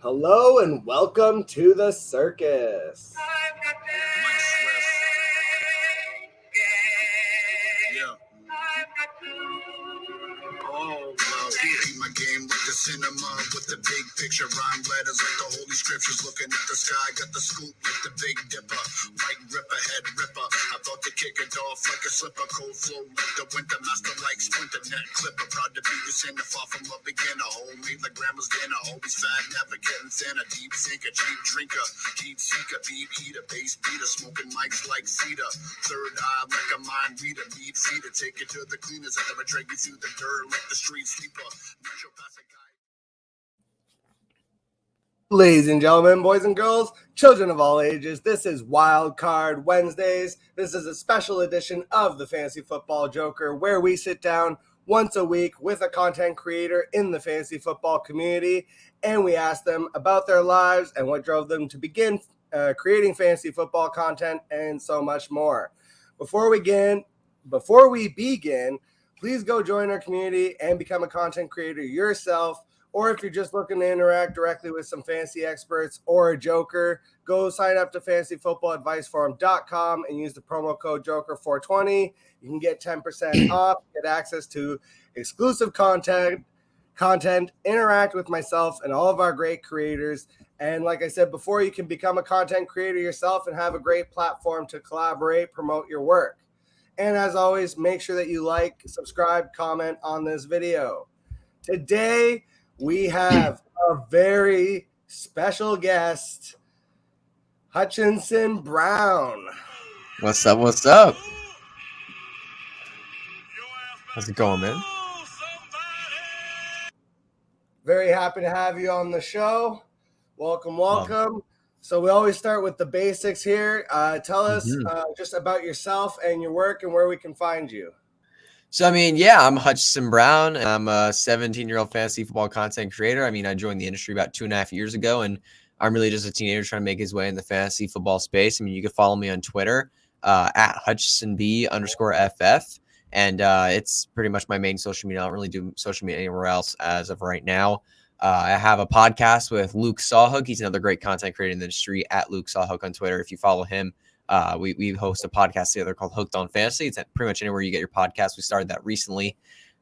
Hello and welcome to the circus. My game with the cinema, with the big picture, rhyme letters like the holy scriptures. Looking at the sky, got the scoop like the big dipper, white ripper, head ripper. I thought to kick it off like a slipper, cold flow like the winter master, like splinter net clipper. Proud to be the sinner, far from a beginner. Homemade like grandma's dinner, always fat, never getting thinner. Deep thinker, cheap drinker, deep seeker, deep eater, bass beater, smoking mics like cedar. Third eye like a mind reader, beat feeder, take it to the cleaners. I never drag you through the dirt like the street sweeper. Ladies and gentlemen, boys and girls, children of all ages, this is Wildcard Wednesdays. This is a special edition of the Fantasy Football Joker where we sit down once a week with a content creator in the fantasy football community and we ask them about their lives and what drove them to begin creating fantasy football content and so much more. Before we begin, please go join our community and become a content creator yourself. Or if you're just looking to interact directly with some fantasy experts or a joker, go sign up to FantasyFootballAdviceForum.com and use the promo code Joker420. You can get 10% off, get access to exclusive content, interact with myself and all of our great creators. And like I said before, you can become a content creator yourself and have a great platform to collaborate, promote your work. And as always, make sure that you like, subscribe, comment on this video. Today, we have a very special guest, Hutchinson Brown. What's up? What's up? How's it going, man? Very happy to have you on the show. Welcome. So we always start with the basics here. Tell us just about yourself and your work and where we can find you. So, I'm Hutchinson Brown. I'm a 17-year-old fantasy football content creator. I joined the industry about 2.5 years ago, and I'm really just a teenager trying to make his way in the fantasy football space. You can follow me on Twitter at HutchinsonB_FF, and it's pretty much my main social media. I don't really do social media anywhere else as of right now. I have a podcast with Luke Sawhook. He's another great content creator in the industry at Luke Sawhook on Twitter. If you follow him, we host a podcast together called Hooked on Fantasy. It's at pretty much anywhere you get your podcast. We started that recently.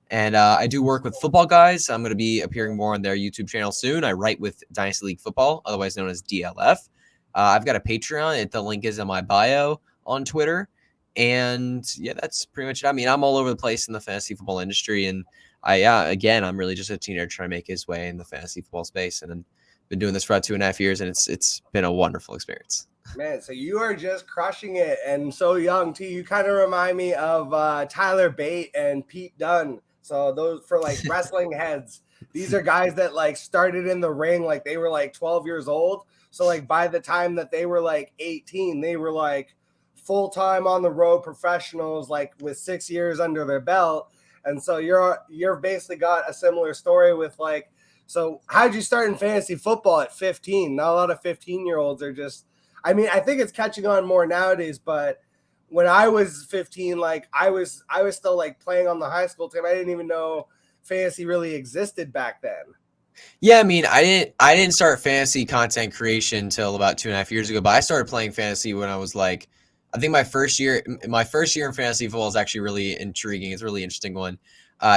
And I do work with football guys. I'm going to be appearing more on their YouTube channel soon. I write with Dynasty League Football, otherwise known as DLF. I've got a Patreon. The link is in my bio on Twitter. And yeah, that's pretty much it. I'm all over the place in the fantasy football industry. And I'm really just a teenager trying to make his way in the fantasy football space. And I've been doing this for about 2.5 years, and it's been a wonderful experience. Man, so you are just crushing it and so young too. You kind of remind me of Tyler Bate and Pete Dunne. So those for like wrestling heads. These are guys that like started in the ring like they were like 12 years old. So like by the time that they were like 18, they were like full-time on the road professionals, like with 6 years under their belt. And so you're basically got a similar story with like, so how'd you start in fantasy football at 15? Not a lot of 15-year-olds are just, I think it's catching on more nowadays, but when I was 15, like I was still like playing on the high school team. I didn't even know fantasy really existed back then. Yeah, I didn't start fantasy content creation until about 2.5 years ago, but I started playing fantasy when I was like, I think my first year in fantasy football is actually really intriguing. It's a really interesting one.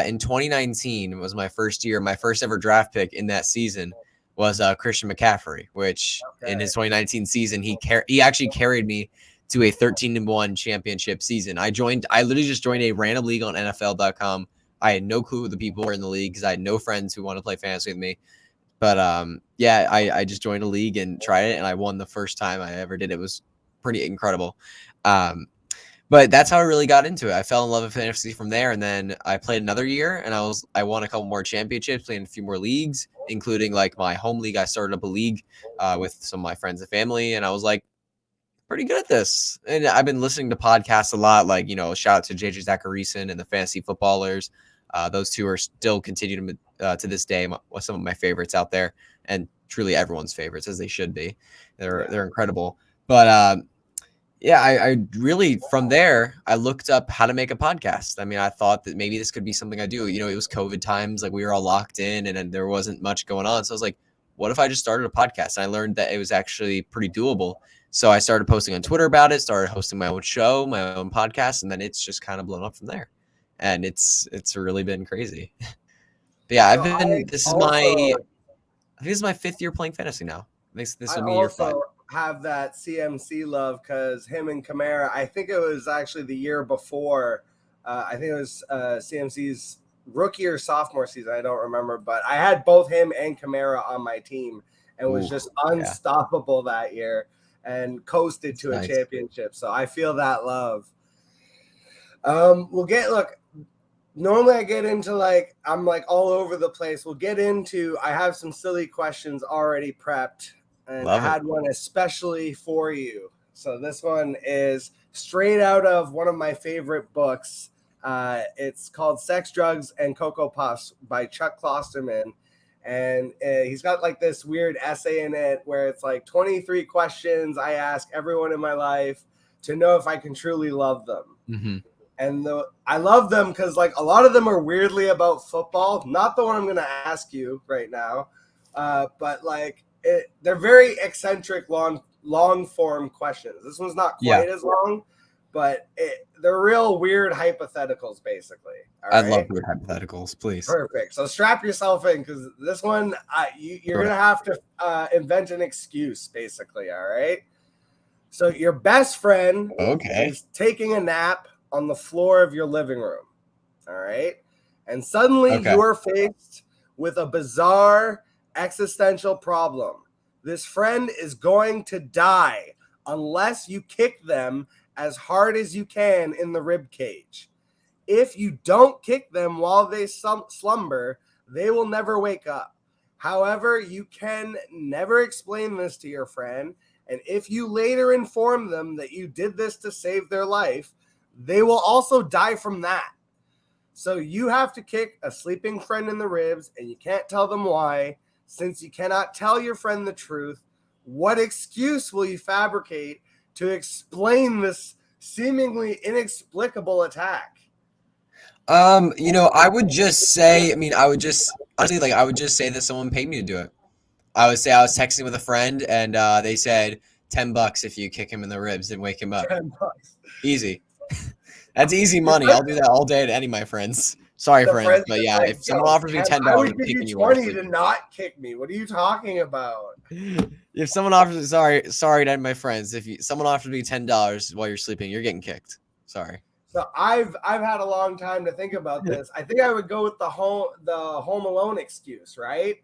In 2019 was my first year. My first ever draft pick in that season was Christian McCaffrey, which in his 2019 season, he actually carried me to a 13-1 championship season. I literally just joined a random league on NFL.com. I had no clue who the people were in the league because I had no friends who wanted to play fantasy with me. But I just joined a league and tried it, and I won the first time I ever did. It was pretty incredible. But that's how I really got into it. I fell in love with fantasy from there, and then I played another year, and I won a couple more championships, played in a few more leagues, including like my home league. I started up a league with some of my friends and family, and I was like, pretty good at this. And I've been listening to podcasts a lot, like, shout out to JJ Zacharyson and the Fantasy Footballers. Those two are still continuing to this day some of my favorites out there, and truly everyone's favorites, as they should be. They're incredible. But I really, from there, I looked up how to make a podcast. I thought that maybe this could be something I do. It was COVID times, like we were all locked in and there wasn't much going on. So I was like, what if I just started a podcast? And I learned that it was actually pretty doable. So I started posting on Twitter about it, started hosting my own show, my own podcast, and then it's just kind of blown up from there. And it's really been crazy. But yeah, So I think this is my 5th year playing fantasy now. This will be year 5. Have that CMC love because him and Kamara, I think it was actually the year before. I think it was CMC's rookie or sophomore season. I don't remember, but I had both him and Kamara on my team and was just unstoppable that year and coasted to a championship. So I feel that love. Normally I get into I'm all over the place. We'll get into, I have some silly questions already prepped. And I had one especially for you. So this one is straight out of one of my favorite books. It's called Sex, Drugs, and Cocoa Puffs by Chuck Klosterman. And he's got this weird essay in it where it's 23 questions I ask everyone in my life to know if I can truly love them. Mm-hmm. And I love them because a lot of them are weirdly about football. Not the one I'm going to ask you right now, but they're very eccentric, long form questions. This one's not quite as long, but they're real weird hypotheticals, basically. I love weird hypotheticals, please. Perfect. So strap yourself in because this one, you're going to have to invent an excuse, basically. All right. So your best friend is taking a nap on the floor of your living room. All right. And suddenly you're faced with a bizarre existential problem. This friend is going to die unless you kick them as hard as you can in the rib cage. If you don't kick them while they slumber, they will never wake up. However, you can never explain this to your friend, and if you later inform them that you did this to save their life, they will also die from that. So you have to kick a sleeping friend in the ribs, and you can't tell them why. Since you cannot tell your friend the truth, what excuse will you fabricate to explain this seemingly inexplicable attack? I would just say, I would just say that someone paid me to do it. I would say I was texting with a friend and they said $10 if you kick him in the ribs and wake him up. $10. Easy. That's easy money. I'll do that all day to any of my friends. Sorry, friends, but yeah, if someone offers me $10, I would give you $20 to not kick me. What are you talking about? If someone offers, sorry to any of my friends. If someone offers me $10 while you're sleeping, you're getting kicked. Sorry. So I've had a long time to think about this. I think I would go with the Home Alone excuse, right?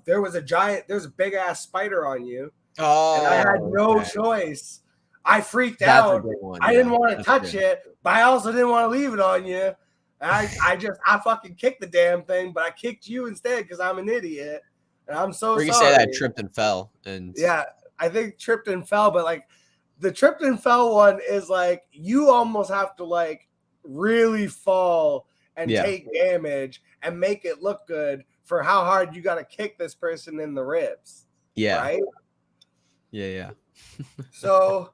There's a big ass spider on you, and I had no choice. I freaked out. I didn't want to touch it, but I also didn't want to leave it on you. I fucking kicked the damn thing, but I kicked you instead because I'm an idiot, and I'm so sorry. You say that tripped and fell, and yeah, I think tripped and fell, but the tripped and fell one is you almost have to really fall and take damage and make it look good for how hard you got to kick this person in the ribs. Yeah. Right? Yeah. So,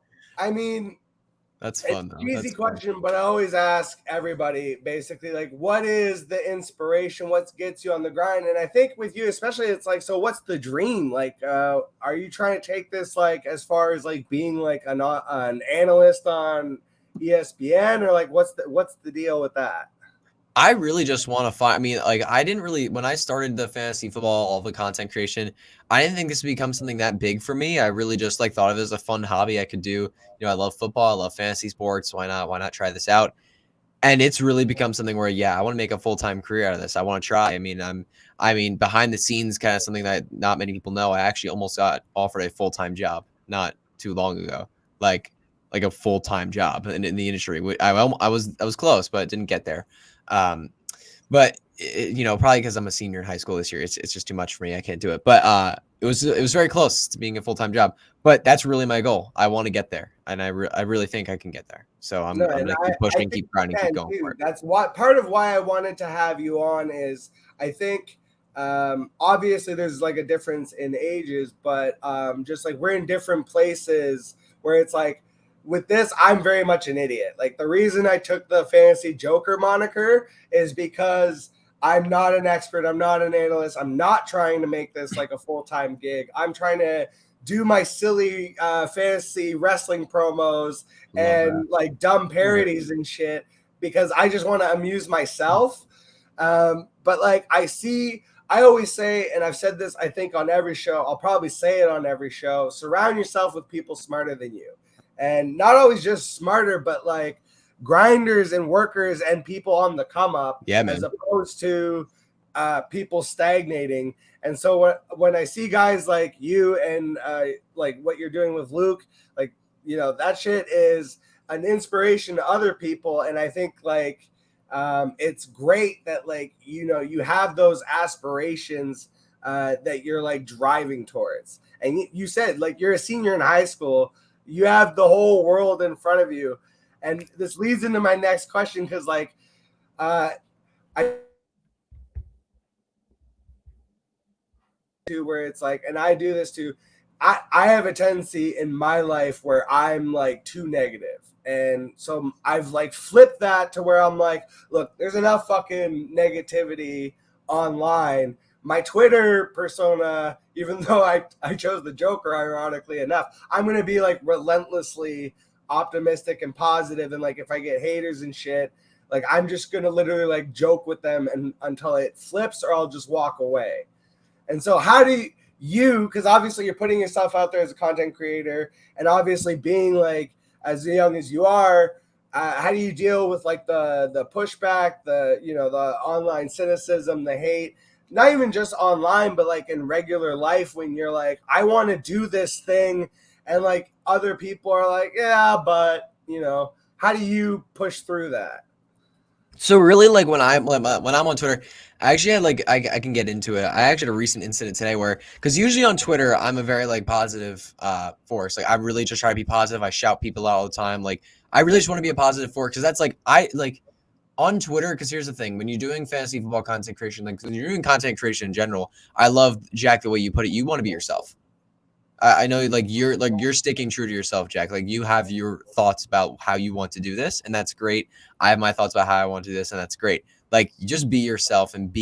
that's fun though. Easy question, but I always ask everybody basically what is the inspiration? What gets you on the grind? And I think with you especially, it's so what's the dream? Are you trying to take this as far as being an analyst on ESPN or what's the deal with that? I really just want to find. I didn't really when I started the fantasy football, all the content creation. I didn't think this would become something that big for me. I really just thought of it as a fun hobby I could do. I love football. I love fantasy sports. Why not try this out? And it's really become something where, I want to make a full-time career out of this. I want to try. Behind the scenes, kind of something that not many people know. I actually almost got offered a full-time job not too long ago, like a full-time job in the industry. I was close, but didn't get there. But probably because I'm a senior in high school this year, it's just too much for me. I can't do it. But it was very close to being a full-time job. But that's really my goal. I want to get there, and I really think I can get there. So I'm going to keep pushing, keep grinding, keep going for it. That's part of why I wanted to have you on is I think obviously there's a difference in ages, but just we're in different places where it's with this, I'm very much an idiot. The reason I took the fantasy joker moniker is because I'm not an expert. I'm not an analyst. I'm not trying to make this like a full-time gig. I'm trying to do my silly fantasy wrestling promos and like dumb parodies and shit because I just want to amuse myself. But like I always say, and I've said this, I think on every show, I'll probably say it on every show, surround yourself with people smarter than you. And not always just smarter, but like grinders and workers and people on the come up, as opposed to people stagnating. And so when I see guys like you and like what you're doing with Luke, like, you know, that shit is an inspiration to other people. And I think like it's great that like, you know, you have those aspirations that you're like driving towards. And you said like you're a senior in high school, you have the whole world in front of you. And this leads into my next question because like I where it's like, and I do this too. I have a tendency in my life where I'm like too negative. And so I've like flipped that to where I'm like, look, there's enough fucking negativity online. My Twitter persona, even though I chose the Joker, ironically enough, I'm going to be like relentlessly optimistic and positive. And like, if I get haters and shit, like I'm just going to literally like joke with them and until it flips or I'll just walk away. And so how do you, because obviously you're putting yourself out there as a content creator and obviously being like as young as you are, how do you deal with like the pushback, the, you know, the online cynicism, the hate, not even just online, but like in regular life when you're like, I want to do this thing and like other people are like, yeah, but you know, how do you push through that? So really, like when I'm on Twitter, I actually had like I can get into it. I actually had a recent incident today where, because usually on Twitter I'm a very like positive force. Like I really just try to be positive. I shout people out all the time. Like I really just want to be a positive force because that's like I like on Twitter. Because here's the thing: when you're doing fantasy football content creation, like when you're doing content creation in general, I love Jack the way you put it. You want to be yourself. I know like you're sticking true to yourself, Jack. Like you have your thoughts about how you want to do this, and that's great. I have my thoughts about how I want to do this, and that's great. Like you just be yourself and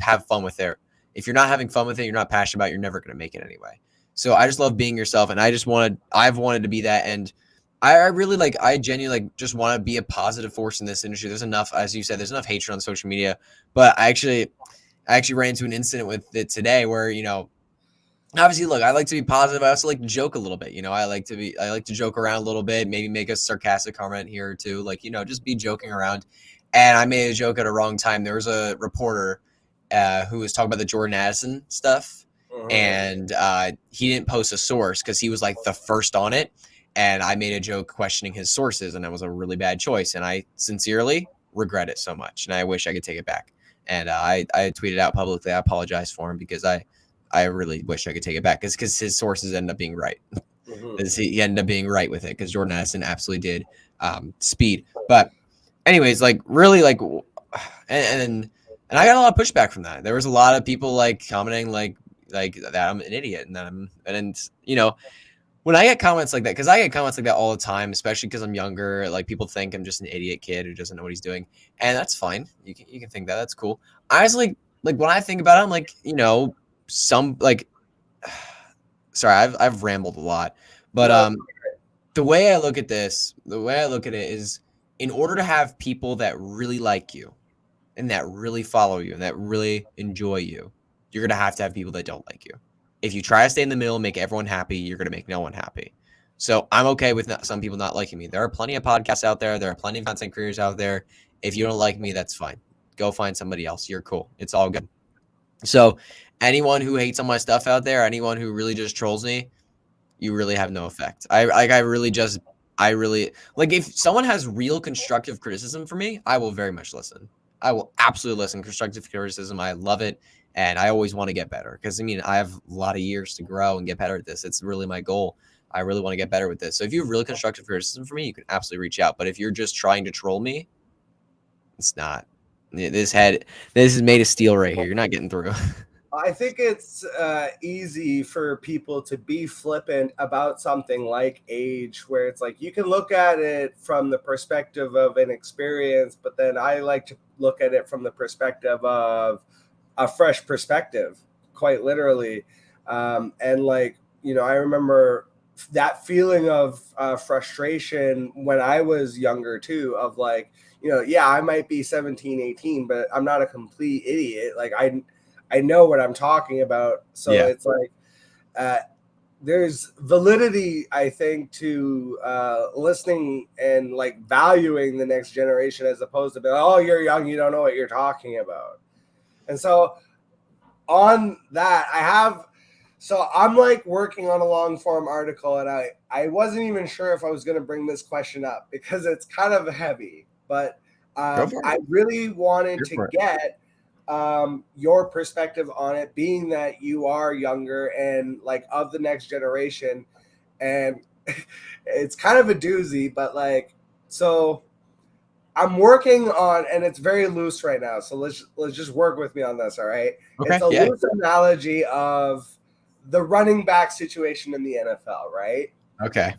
have fun with it. If you're not having fun with it, you're not passionate about it, you're never gonna make it anyway. So I just love being yourself, and I've wanted to be that, and I really like I genuinely like just want to be a positive force in this industry. There's enough, as you said, there's enough hatred on social media. But I actually ran into an incident with it today where, you know, obviously, look, I like to be positive. I also like to joke a little bit. You know, I like to joke around a little bit, maybe make a sarcastic comment here or two, like, you know, just be joking around. And I made a joke at a wrong time. There was a reporter who was talking about the Jordan Addison stuff. And he didn't post a source because he was like the first on it. And I made a joke questioning his sources, and that was a really bad choice. And I sincerely regret it so much. And I wish I could take it back. And I tweeted out publicly, I apologize for him because I really wish I could take it back because his sources ended up being right. He ended up being right with it because Jordan Addison absolutely did speed. But anyways, like really like, and I got a lot of pushback from that. There was a lot of people like commenting like that I'm an idiot and you know, when I get comments like that, because I get comments like that all the time, especially because I'm younger, like people think I'm just an idiot kid who doesn't know what he's doing, and that's fine. You can think that, that's cool. I was like when I think about it, I'm like, you know, some like sorry, I've rambled a lot, but the way I look at this, the way I look at it is, in order to have people that really like you and that really follow you and that really enjoy you, you're gonna have to have people that don't like you. If you try to stay in the middle, make everyone happy, you're gonna make no one happy. So I'm okay with some people not liking me. There are plenty of podcasts out there. There are plenty of content creators out there. If you don't like me, that's fine. Go find somebody else. You're cool. It's all good. So anyone who hates on my stuff out there, anyone who really just trolls me, you really have no effect. I really like, if someone has real constructive criticism for me, I will very much listen. I will absolutely listen. Constructive criticism, I love it. And I always want to get better because I mean, I have a lot of years to grow and get better at this. It's really my goal. I really want to get better with this. So if you have really constructive criticism for me, you can absolutely reach out. But if you're just trying to troll me, it's not. This is made of steel right here. You're not getting through. I think it's easy for people to be flippant about something like age, where it's like you can look at it from the perspective of an experience, but then I like to look at it from the perspective of a fresh perspective, quite literally. And like, I remember that feeling of frustration when I was younger too, of like, yeah, I might be 17, 18, but I'm not a complete idiot. Like I know what I'm talking about. So it's like there's validity, I think, to listening and like valuing the next generation as opposed to, oh, you're young, you don't know what you're talking about. And so on that, I'm like working on a long form article, and I wasn't even sure if I was going to bring this question up because it's kind of heavy, but I really wanted to get your perspective on it, being that you are younger and like of the next generation. And it's kind of a doozy, but like, so I'm working on, and it's very loose right now. So let's just work with me on this. All right. Okay. It's a loose analogy of the running back situation in the NFL, right? Okay.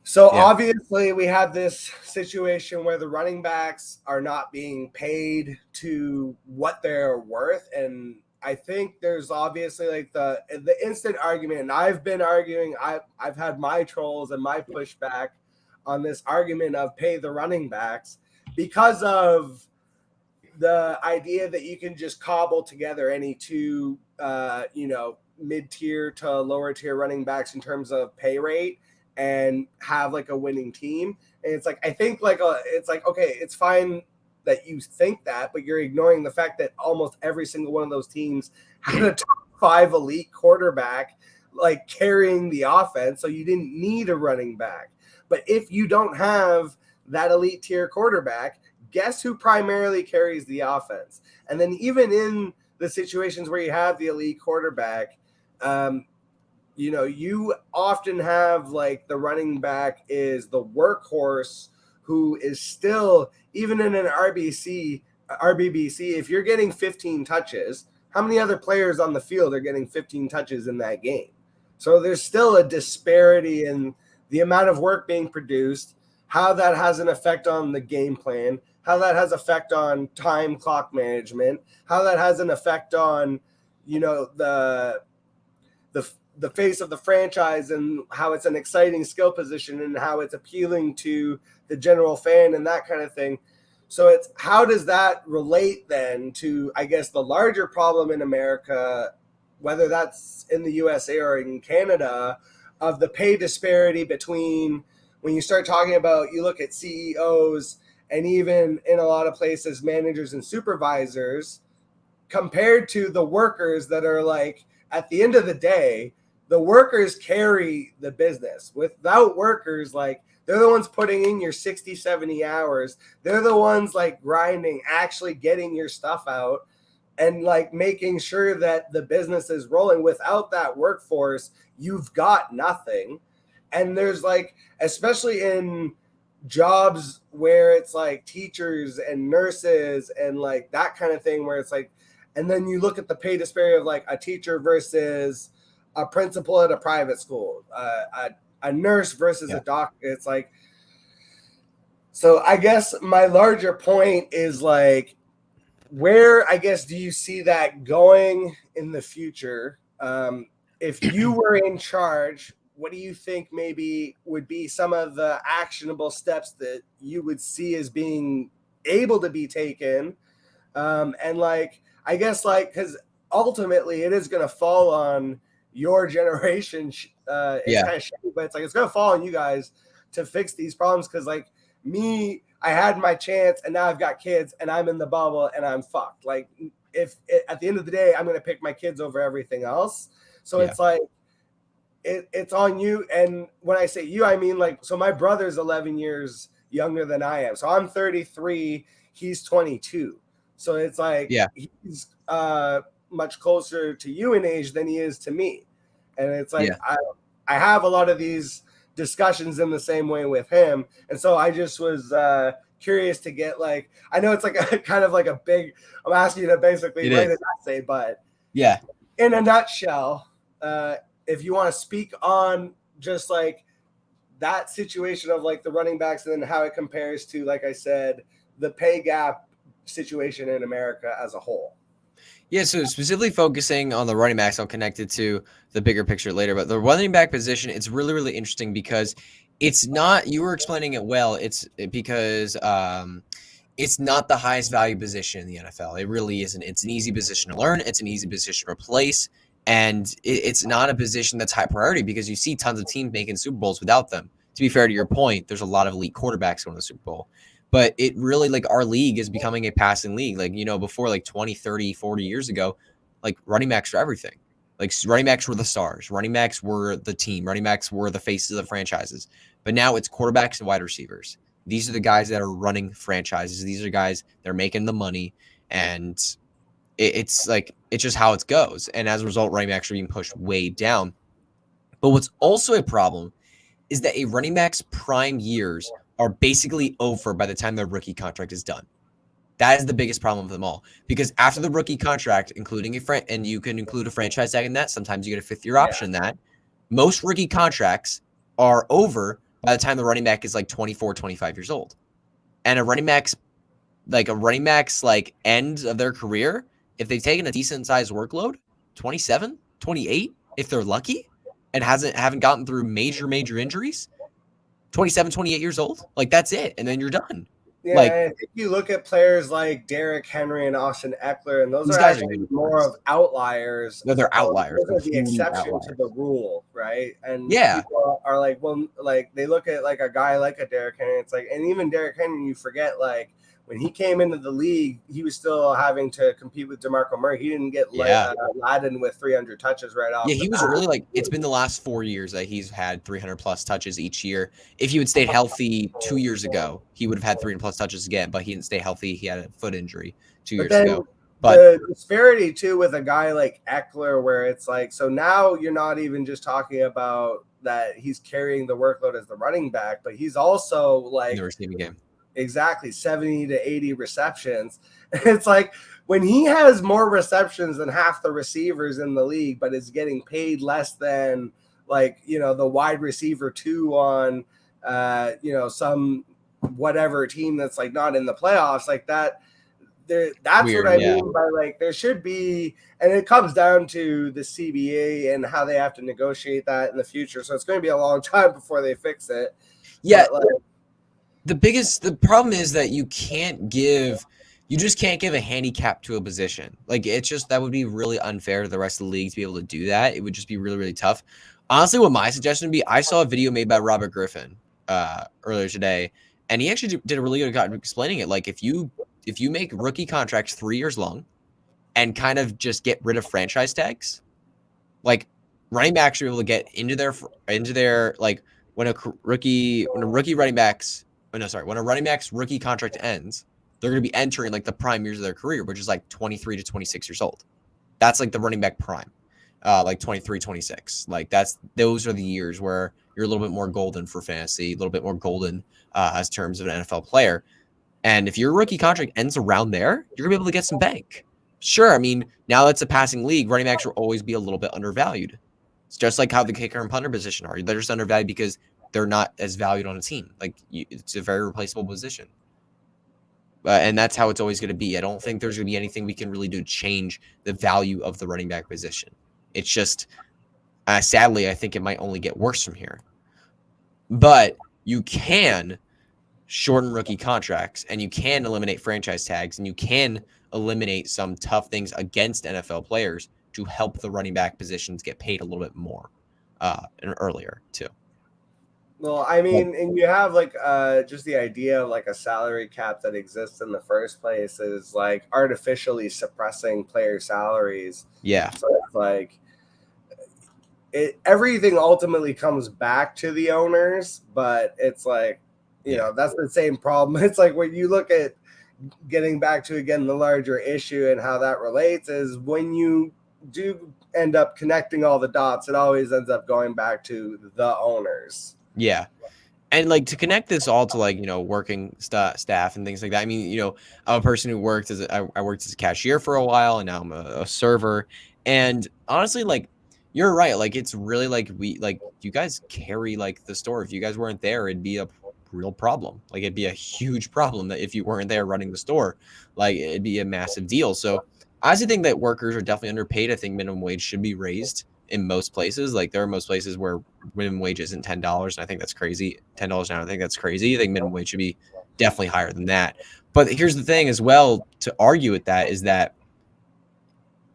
So obviously we have this situation where the running backs are not being paid to what they're worth. And I think there's obviously like the instant argument, and I've been arguing, I've had my trolls and my pushback on this argument of pay the running backs because of the idea that you can just cobble together any two, mid-tier to lower tier running backs in terms of pay rate and have like a winning team. And it's like, I think like, it's like, okay, it's fine that you think that, but you're ignoring the fact that almost every single one of those teams had a top 5 elite quarterback, like carrying the offense. So you didn't need a running back. But if you don't have that elite tier quarterback, guess who primarily carries the offense? And then even in the situations where you have the elite quarterback, you often have like the running back is the workhorse who is still, even in an RBBC, if you're getting 15 touches, how many other players on the field are getting 15 touches in that game? So there's still a disparity in the amount of work being produced, how that has an effect on the game plan, how that has effect on time clock management, how that has an effect on, the face of the franchise and how it's an exciting skill position and how it's appealing to the general fan and that kind of thing. So it's how does that relate then to, I guess, the larger problem in America, whether that's in the USA or in Canada, of the pay disparity between when you start talking about, you look at CEOs and even in a lot of places, managers and supervisors compared to the workers that are like, at the end of the day, the workers carry the business. Without workers, like they're the ones putting in your 60, 70 hours. They're the ones like grinding, actually getting your stuff out and like making sure that the business is rolling. Without that workforce, you've got nothing. And there's like, especially in jobs where it's like teachers and nurses and like that kind of thing, where it's like, and then you look at the pay disparity of like a teacher versus a principal at a private school, a nurse versus a doctor. It's like, so I guess my larger point is like, where, I guess, do you see that going in the future? If you were in charge, what do you think maybe would be some of the actionable steps that you would see as being able to be taken? And like, I guess like, because ultimately it is going to fall on your generation. It's kind of shitty, but it's like, it's going to fall on you guys to fix these problems. Because like me, I had my chance and now I've got kids and I'm in the bubble and I'm fucked. Like if at the end of the day, I'm going to pick my kids over everything else. So it's like, it's on you. And when I say you, I mean like, so my brother's 11 years younger than I am. So I'm 33, he's 22. So it's like, he's much closer to you in age than he is to me. And it's like, I have a lot of these discussions in the same way with him. And so I just was curious to get like, I know it's like a kind of like a big, I'm asking you to basically write an essay, but Yeah. In a nutshell, if you want to speak on just like that situation of like the running backs and then how it compares to, like I said, the pay gap situation in America as a whole. Yeah, so specifically focusing on the running backs, I'll connect it to the bigger picture later. But the running back position, it's really, really interesting because it's not, you were explaining it well. Because it's not the highest value position in the NFL. It really isn't. It's an easy position to learn. It's an easy position to replace. And it's not a position that's high priority because you see tons of teams making Super Bowls without them. To be fair to your point, there's a lot of elite quarterbacks going to the Super Bowl. But it really, like, our league is becoming a passing league. Like, before like 20, 30, 40 years ago, like running backs were everything. Like running backs were the stars. Running backs were the team. Running backs were the faces of franchises. But now it's quarterbacks and wide receivers. These are the guys that are running franchises. These are guys that are making the money. And it's just how it goes. And as a result, running backs are being pushed way down. But what's also a problem is that a running back's prime years are basically over by the time their rookie contract is done. That is the biggest problem of them all. Because after the rookie contract, including and you can include a franchise tag in that, sometimes you get a fifth-year option in that, most rookie contracts are over by the time the running back is like 24, 25 years old. And a running back's end of their career, if they've taken a decent sized workload, 27, 28, if they're lucky, and haven't gotten through major injuries, 27, 28 years old, like that's it. And then you're done. Yeah, like, I think you look at players like Derrick Henry and Austin Eckler, and those These are guys are actually good more of outliers. No, they're outliers. Those are the They're huge exception outliers. to the rule, right? And Yeah. people are like, well, like they look at like a guy like a Derrick Henry. It's like, and even Derrick Henry, you forget like when he came into the league, he was still having to compete with DeMarco Murray. He didn't get laden with 300 touches right off. Yeah, he was really like, it's been the last 4 years that he's had 300 plus touches each year. If he would stayed healthy 2 years ago, he would have had 300 plus touches again, but he didn't stay healthy. He had a foot injury 2 years ago. But the disparity too with a guy like Eckler, where it's like, so now you're not even just talking about that he's carrying the workload as the running back, but he's also like in the receiving game. Exactly, 70 to 80 receptions. It's like when he has more receptions than half the receivers in the league, but is getting paid less than like, the wide receiver 2 on, some whatever team that's like not in the playoffs like that. That's weird, what I mean by like there should be, and it comes down to the CBA and how they have to negotiate that in the future. So it's going to be a long time before they fix it. Yeah. The problem is that you just can't give a handicap to a position. Like, it's just, that would be really unfair to the rest of the league to be able to do that. It would just be really, really tough. Honestly, what my suggestion would be, I saw a video made by Robert Griffin earlier today, and he actually did a really good job explaining it. Like, if you make rookie contracts 3 years long and kind of just get rid of franchise tags, like running backs are able to get into their like when a running back's rookie contract ends, they're going to be entering like the prime years of their career, which is like 23 to 26 years old. That's like the running back prime, like 23, 26. Like those are the years where you're a little bit more golden for fantasy, a little bit more golden as terms of an NFL player. And if your rookie contract ends around there, you're going to be able to get some bank. Sure, I mean, now that's a passing league. Running backs will always be a little bit undervalued. It's just like how the kicker and punter position are. They're just undervalued because they're not as valued on a team. Like, it's a very replaceable position. And that's how it's always going to be. I don't think there's going to be anything we can really do to change the value of the running back position. It's just, sadly, I think it might only get worse from here. But you can shorten rookie contracts, and you can eliminate franchise tags, and you can eliminate some tough things against NFL players to help the running back positions get paid a little bit more and earlier too. Well, I mean, and you have like just the idea of like a salary cap that exists in the first place is like artificially suppressing player salaries. Yeah. So it's like everything ultimately comes back to the owners, but it's like, that's the same problem. It's like when you look at getting back to, again, the larger issue and how that relates is when you do end up connecting all the dots, it always ends up going back to the owners. Yeah. And like to connect this all to like, working staff and things like that. I mean, I'm a person who I worked as a cashier for a while, and now I'm a server. And honestly, like, you're right. Like, it's really like you guys carry like the store. If you guys weren't there, it'd be a real problem. Like, it'd be a huge problem that if you weren't there running the store, like, it'd be a massive deal. So I honestly think that workers are definitely underpaid. I think minimum wage should be raised in most places. Like, there are most places where minimum wage isn't $10, and I think that's crazy. $10 an hour, I think that's crazy. I think minimum wage should be definitely higher than that. But here's the thing as well to argue with that is that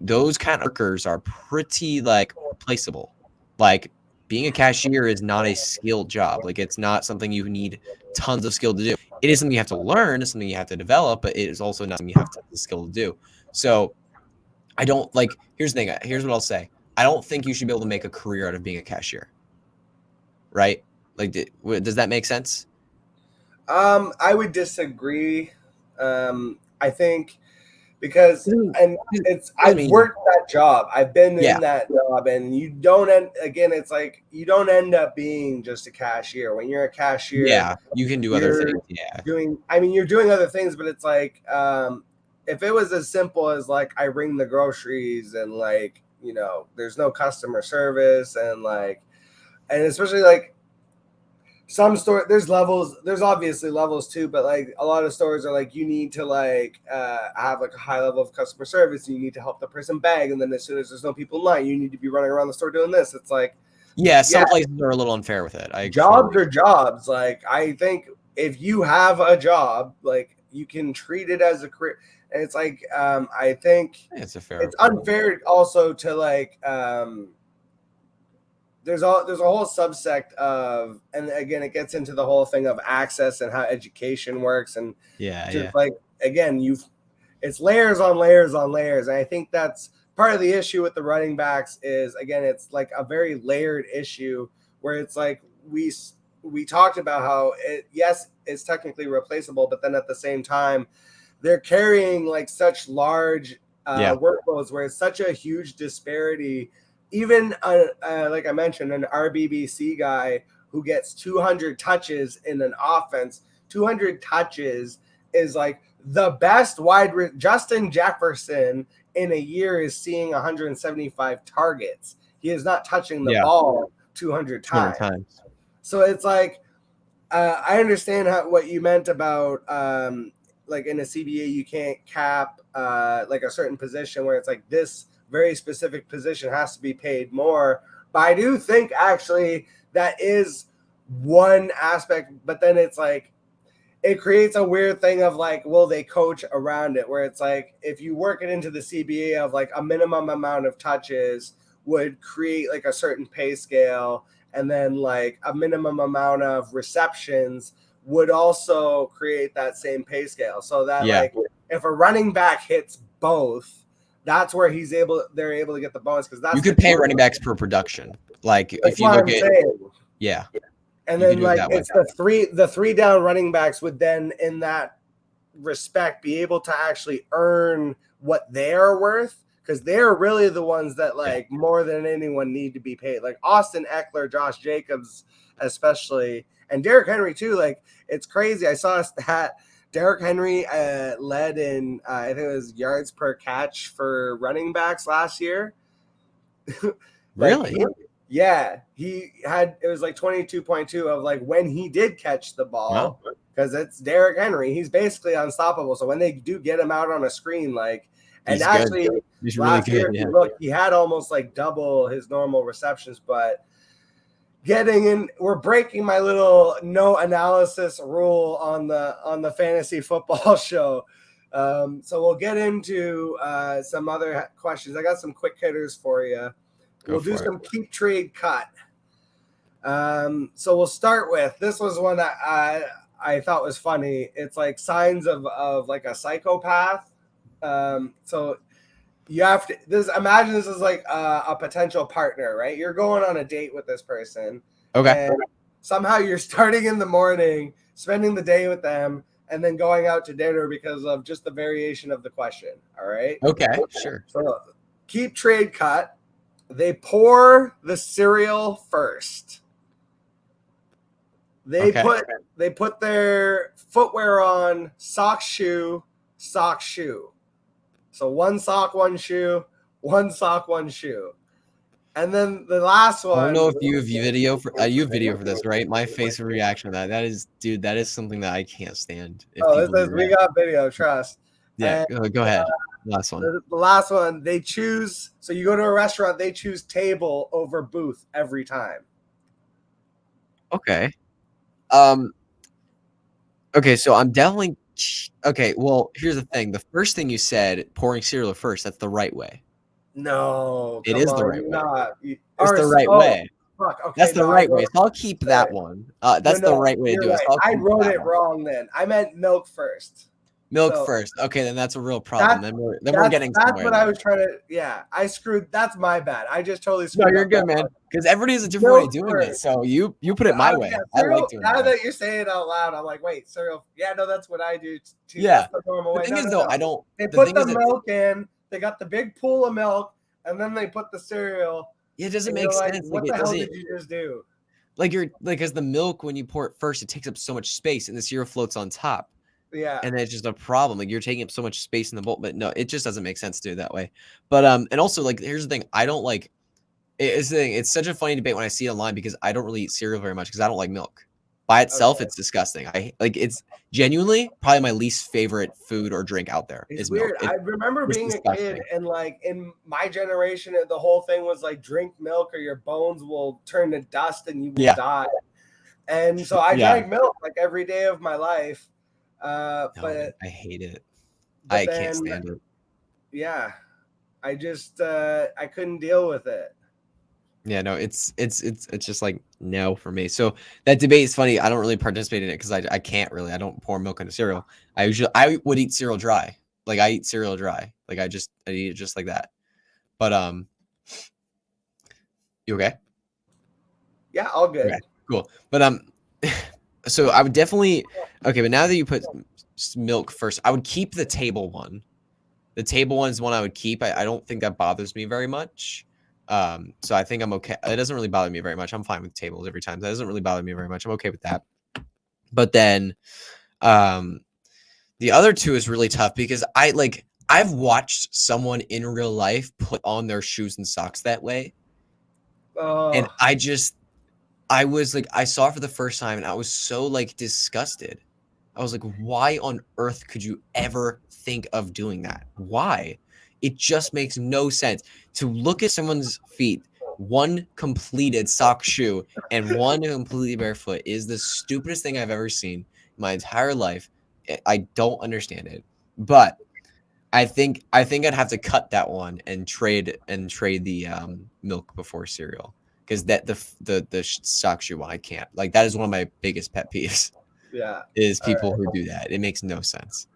those kind of workers are pretty like replaceable. Like, being a cashier is not a skilled job. Like, it's not something you need tons of skill to do. It is something you have to learn, it's something you have to develop, but it is also not something you have the skill to do. So I don't like, here's the thing. Here's what I'll say. I don't think you should be able to make a career out of being a cashier. Right? Like, does that make sense? I would disagree. I think because I've worked that job. I've been in that job, and you don't it's like you don't end up being just a cashier. When you're a cashier, yeah, you can do other things. Yeah. You're doing other things, but it's like if it was as simple as like I ring the groceries and like, there's no customer service and especially like some store, there's levels, there's obviously levels too, but like a lot of stores are like, you need to like have like a high level of customer service, and you need to help the person bag, and then as soon as there's no people in line, you need to be running around the store doing this. It's like, some places are a little unfair with it. Jobs are jobs. Like, I think if you have a job, like, you can treat it as a career. And it's like, I think it's unfair also to like, there's a whole subsect of, and again, it gets into the whole thing of access and how education works. And like, again, it's layers on layers on layers. And I think that's part of the issue with the running backs is, again, it's like a very layered issue where it's like, we talked about how it's technically replaceable, but then at the same time, they're carrying like such large workloads where it's such a huge disparity. Even like I mentioned, an RBBC guy who gets 200 touches in an offense, 200 touches is like the best Justin Jefferson in a year is seeing 175 targets. He is not touching the ball 200 times. So it's like, I understand what you meant about like in a CBA, you can't cap like a certain position where it's like this very specific position has to be paid more. But I do think actually that is one aspect, but then it's like, it creates a weird thing of like, will they coach around it? Where it's like, if you work it into the CBA of like a minimum amount of touches would create like a certain pay scale, and then like a minimum amount of receptions would also create that same pay scale. So that like, if a running back hits both, that's where they're able to get the bonus, because that's you could pay running backs per production. Like, if you look at and then like it's the three down running backs would then in that respect be able to actually earn what they're worth, because they're really the ones that like more than anyone need to be paid. Like Austin Eckler, Josh Jacobs especially, and Derrick Henry too. Like, it's crazy. I saw a stat. Derrick Henry led in, I think it was yards per catch for running backs last year. Really? He had, it was like 22.2 of like when he did catch the ball, because it's Derrick Henry. He's basically unstoppable. So when they do get him out on a screen, like, and actually last year, if you look, he had almost like double his normal receptions, but getting in, we're breaking my little no analysis rule on the fantasy football show. So we'll get into some other questions. I got some quick hitters for you. We'll do some keep trade cut. So we'll start with, this was one that I thought was funny. It's like signs of like a psychopath. So you have to imagine this is like a potential partner, right? You're going on a date with this person. Okay. And somehow you're starting in the morning, spending the day with them, and then going out to dinner because of just the variation of the question. All right. Okay. Sure. So keep trade cut. They pour the cereal first. They put their footwear on, sock shoe. So one sock, one shoe, one sock, one shoe. And then the last one. I don't know if you have video for this, right? My face reaction to that is, dude, that is something that I can't stand. If people do We that. got video, trust. Yeah, And, go ahead. Last one. The last one, they choose. So you go to a restaurant, they choose table over booth every time. Okay. Okay, so I'm definitely okay. Well, here's the thing. The first thing you said, pouring cereal first, that's the right way. No, It is the right way. It's the right way. Fuck, okay, That's the right way. So I'll keep that one. That's the right way to do it. So I wrote it wrong then. I meant milk first. Milk first. Okay, then that's a real problem. Then we're getting somewhere. That's what I was trying to. Yeah, I screwed. That's my bad. I just totally screwed. No, you're good, man. Because everybody has a different way of doing it. So you put it my way. I like doing it. Now that you're saying it out loud, I'm like, wait, cereal. Yeah, no, that's what I do too. Yeah. That's the normal way. The thing is, though, I don't. They put the milk in. They got the big pool of milk, and then they put the cereal. It doesn't make sense. What the hell did you just do? As the milk, when you pour it first, it takes up so much space, and the cereal floats on top. Yeah. And it's just a problem. Like, you're taking up so much space in the bowl. But no, it just doesn't make sense to do it that way. But and also, like, here's the thing. I don't like it's the thing. It's such a funny debate when I see it online because I don't really eat cereal very much because I don't like milk. By itself, it's disgusting. It's genuinely probably my least favorite food or drink out there. It's is weird. Milk. I remember being a kid and like in my generation, the whole thing was like drink milk or your bones will turn to dust and you will die. And so I drank milk like every day of my life. But I hate it. I can't stand it. Yeah, I just I couldn't deal with it. Yeah, no, it's just like no for me. So that debate is funny. I don't really participate in it because I can't really. I don't pour milk into cereal. I would eat cereal dry. Like I eat cereal dry. Like I eat it just like that. But you okay? Yeah, all good. Okay, cool. But so I would definitely okay. But now that you put milk first, I would keep the table one. The table one is one I would keep. I don't think that bothers me very much. So I think I'm okay. It doesn't really bother me very much. I'm fine with tables every time. That doesn't really bother me very much. I'm okay with that. But then the other two is really tough because I've watched someone in real life put on their shoes and socks that way. And I was like, I saw it for the first time and I was so like disgusted. I was like, why on earth could you ever think of doing that? Why? It just makes no sense to look at someone's feet, one completed sock shoe and one completely barefoot is the stupidest thing I've ever seen in my entire life. I don't understand it, but I think I'd have to cut that one and trade the milk before cereal because that the sock shoe one I can't. Like that is one of my biggest pet peeves. Yeah, is people who do that. It makes no sense.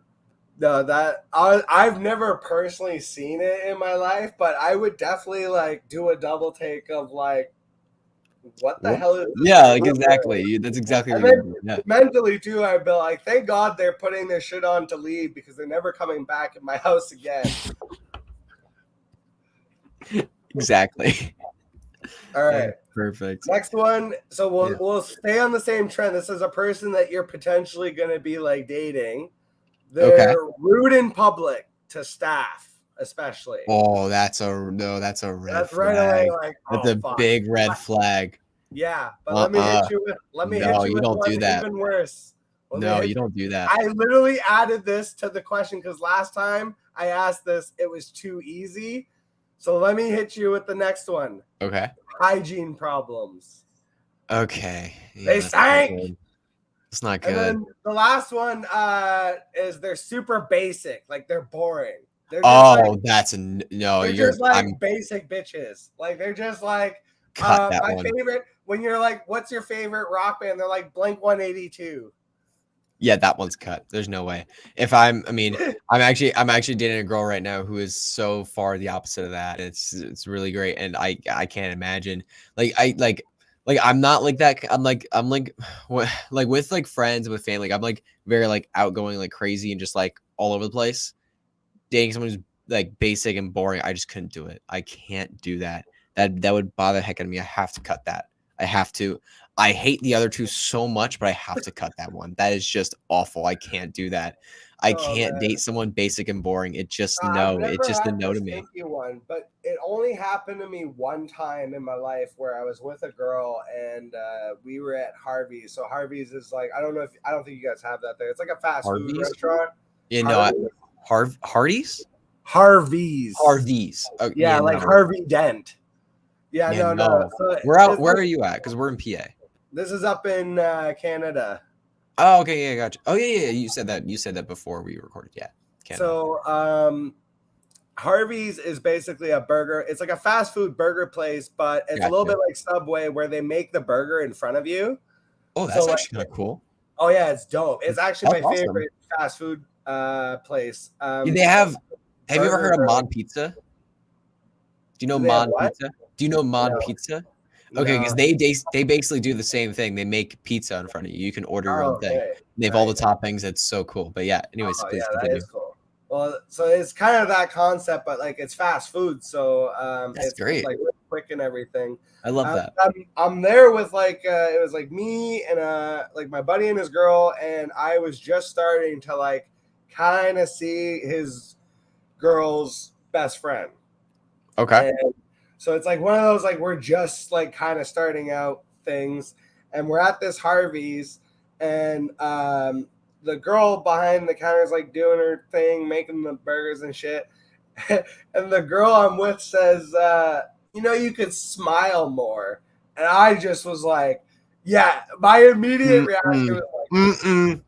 No, that I've never personally seen it in my life, but I would definitely like do a double take of like, what the hell is this? Yeah, like exactly. That's exactly what you do. Yeah. Mentally too, I'd be like, thank God they're putting their shit on to leave because they're never coming back in my house again. Exactly. All right. Perfect. Next one. So we'll stay on the same trend. This is a person that you're potentially gonna be like dating. They're rude in public to staff, especially. Oh, that's a red flag. Right away, like, that's a big red flag. Yeah, but let me hit you with even worse. You don't do that. I literally added this to the question because last time I asked this, it was too easy. So let me hit you with the next one. Okay. Hygiene problems. Okay. Yeah, they stank. It's not good. And then the last one is they're super basic, like they're boring. They're just They're just like basic bitches. Like they're just like my favorite. When you're like, what's your favorite rock band? They're like Blink-182. Yeah, that one's cut. There's no way. I'm actually dating a girl right now who is so far the opposite of that. It's really great, and I can't imagine. I'm not like that. I'm like with like friends, with family. Like, I'm like very like outgoing, like crazy, and just like all over the place. Dating someone who's like basic and boring, I just couldn't do it. I can't do that. That would bother the heck out of me. I have to cut that. I have to. I hate the other two so much, but I have to cut that one. That is just awful. I can't do that. I Oh can't man. date someone basic and boring. It just I've no. It's never just a had no the to me. stinky one, but it only happened to me one time in my life where I was with a girl and we were at Harvey's. So Harvey's is like, I don't think you guys have that there. It's like a fast food Harvey's? restaurant. Yeah, no. Hardee's? Harvey's. Harvey's. Oh, Yeah, yeah, like no. Harvey Dent. Yeah, Yeah, no. no. So Where are you at? Because we're in PA. this is up in Canada. Oh, okay, yeah, gotcha. Oh, yeah. You said that. You said that before we recorded. Yeah, Canada. So Harvey's is basically a burger. It's like a fast food burger place, but it's a little Gotcha. bit like Subway where they make the burger in front of you. Oh, that's So, like, actually kind of cool. oh yeah, it's dope. It's actually That's my awesome. favorite fast food place. Do they have you ever heard of burgers Mod Pizza? Do you know Do they have Mod what? Pizza? Do you know Mod No. Pizza? Okay, because they basically do the same thing. They make pizza in front of you. You can order your own thing. Okay. They have all the toppings. It's so cool. But yeah, anyways, Oh please yeah, that continue. is cool. Well, so it's kind of that concept, but like it's fast food, so That's it's great. like really quick and everything. I love that. I'm there with like it was like me and like my buddy and his girl, and I was just starting to like kind of see his girl's best friend. Okay. And so it's like one of those like we're just like kind of starting out things, and we're at this Harvey's, and the girl behind the counter is like doing her thing, making the burgers and shit. And the girl I'm with says, you could smile more. And I just was like, yeah, my immediate reaction was like,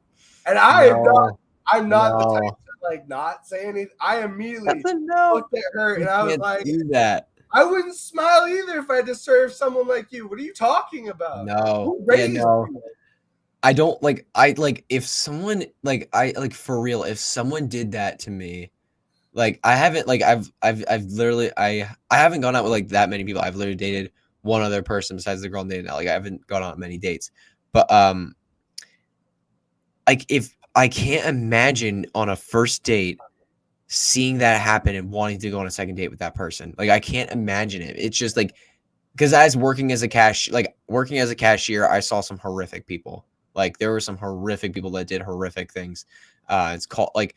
and I'm not the type to like not say anything. I immediately looked at her and I was like, do that. I wouldn't smile either if I had to serve someone like you. What are you talking about? No. Who raised you? I don't if someone for real, if someone did that to me, like I haven't I've literally I haven't gone out with like that many people. I've literally dated one other person besides the girl I'm dating now. Like I haven't gone on many dates. But like if I can't imagine on a first date seeing that happen and wanting to go on a second date with that person. Like I can't imagine it. It's just like because working as a cashier, I saw some horrific people. Like there were some horrific people that did horrific things. It's called like,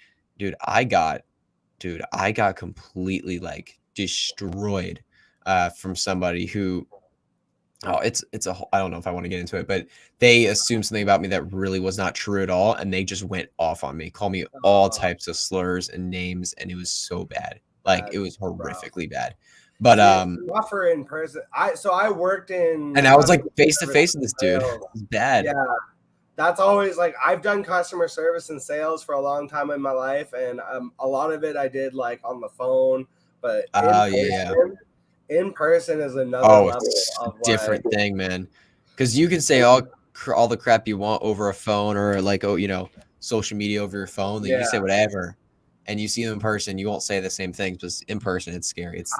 I got completely like destroyed from somebody who I don't know if I want to get into it, but they assumed something about me that really was not true at all, and they just went off on me, called me all types of slurs and names, and it was so bad. Like it was horrifically bad. But rougher in person. I worked in, and I was like face to face with this dude. It was bad. Yeah, that's always like I've done customer service and sales for a long time in my life, and a lot of it I did like on the phone, but in person is another level of different thing, man. Because you can say all the crap you want over a phone or like social media over your phone. Like you can say whatever. And you see them in person, you won't say the same things, but in person, it's scary. It's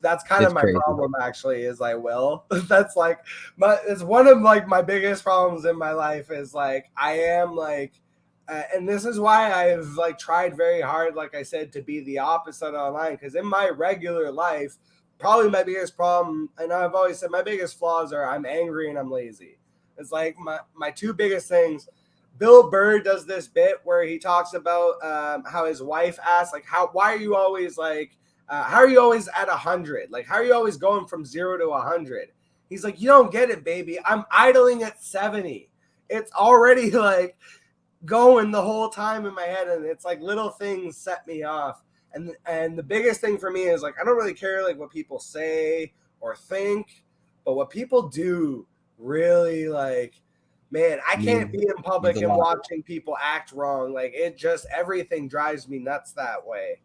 that's kind of my problem actually. Is I will. That's like it's one of like my biggest problems in my life. Is like I am like, and this is why I've like tried very hard, like I said, to be the opposite online. Because in my regular life, probably my biggest problem, and I've always said my biggest flaws are I'm angry and I'm lazy. It's like my two biggest things. Bill Burr does this bit where he talks about how his wife asks, like, why are you always like, how are you always at 100? Like, how are you always going from 0 to 100? He's like, you don't get it, baby. I'm idling at 70. It's already like going the whole time in my head, and it's like little things set me off. And the biggest thing for me is like I don't really care like what people say or think, but what people do really like. Man, I can't be in public and watching people act wrong. Like it just everything drives me nuts that way.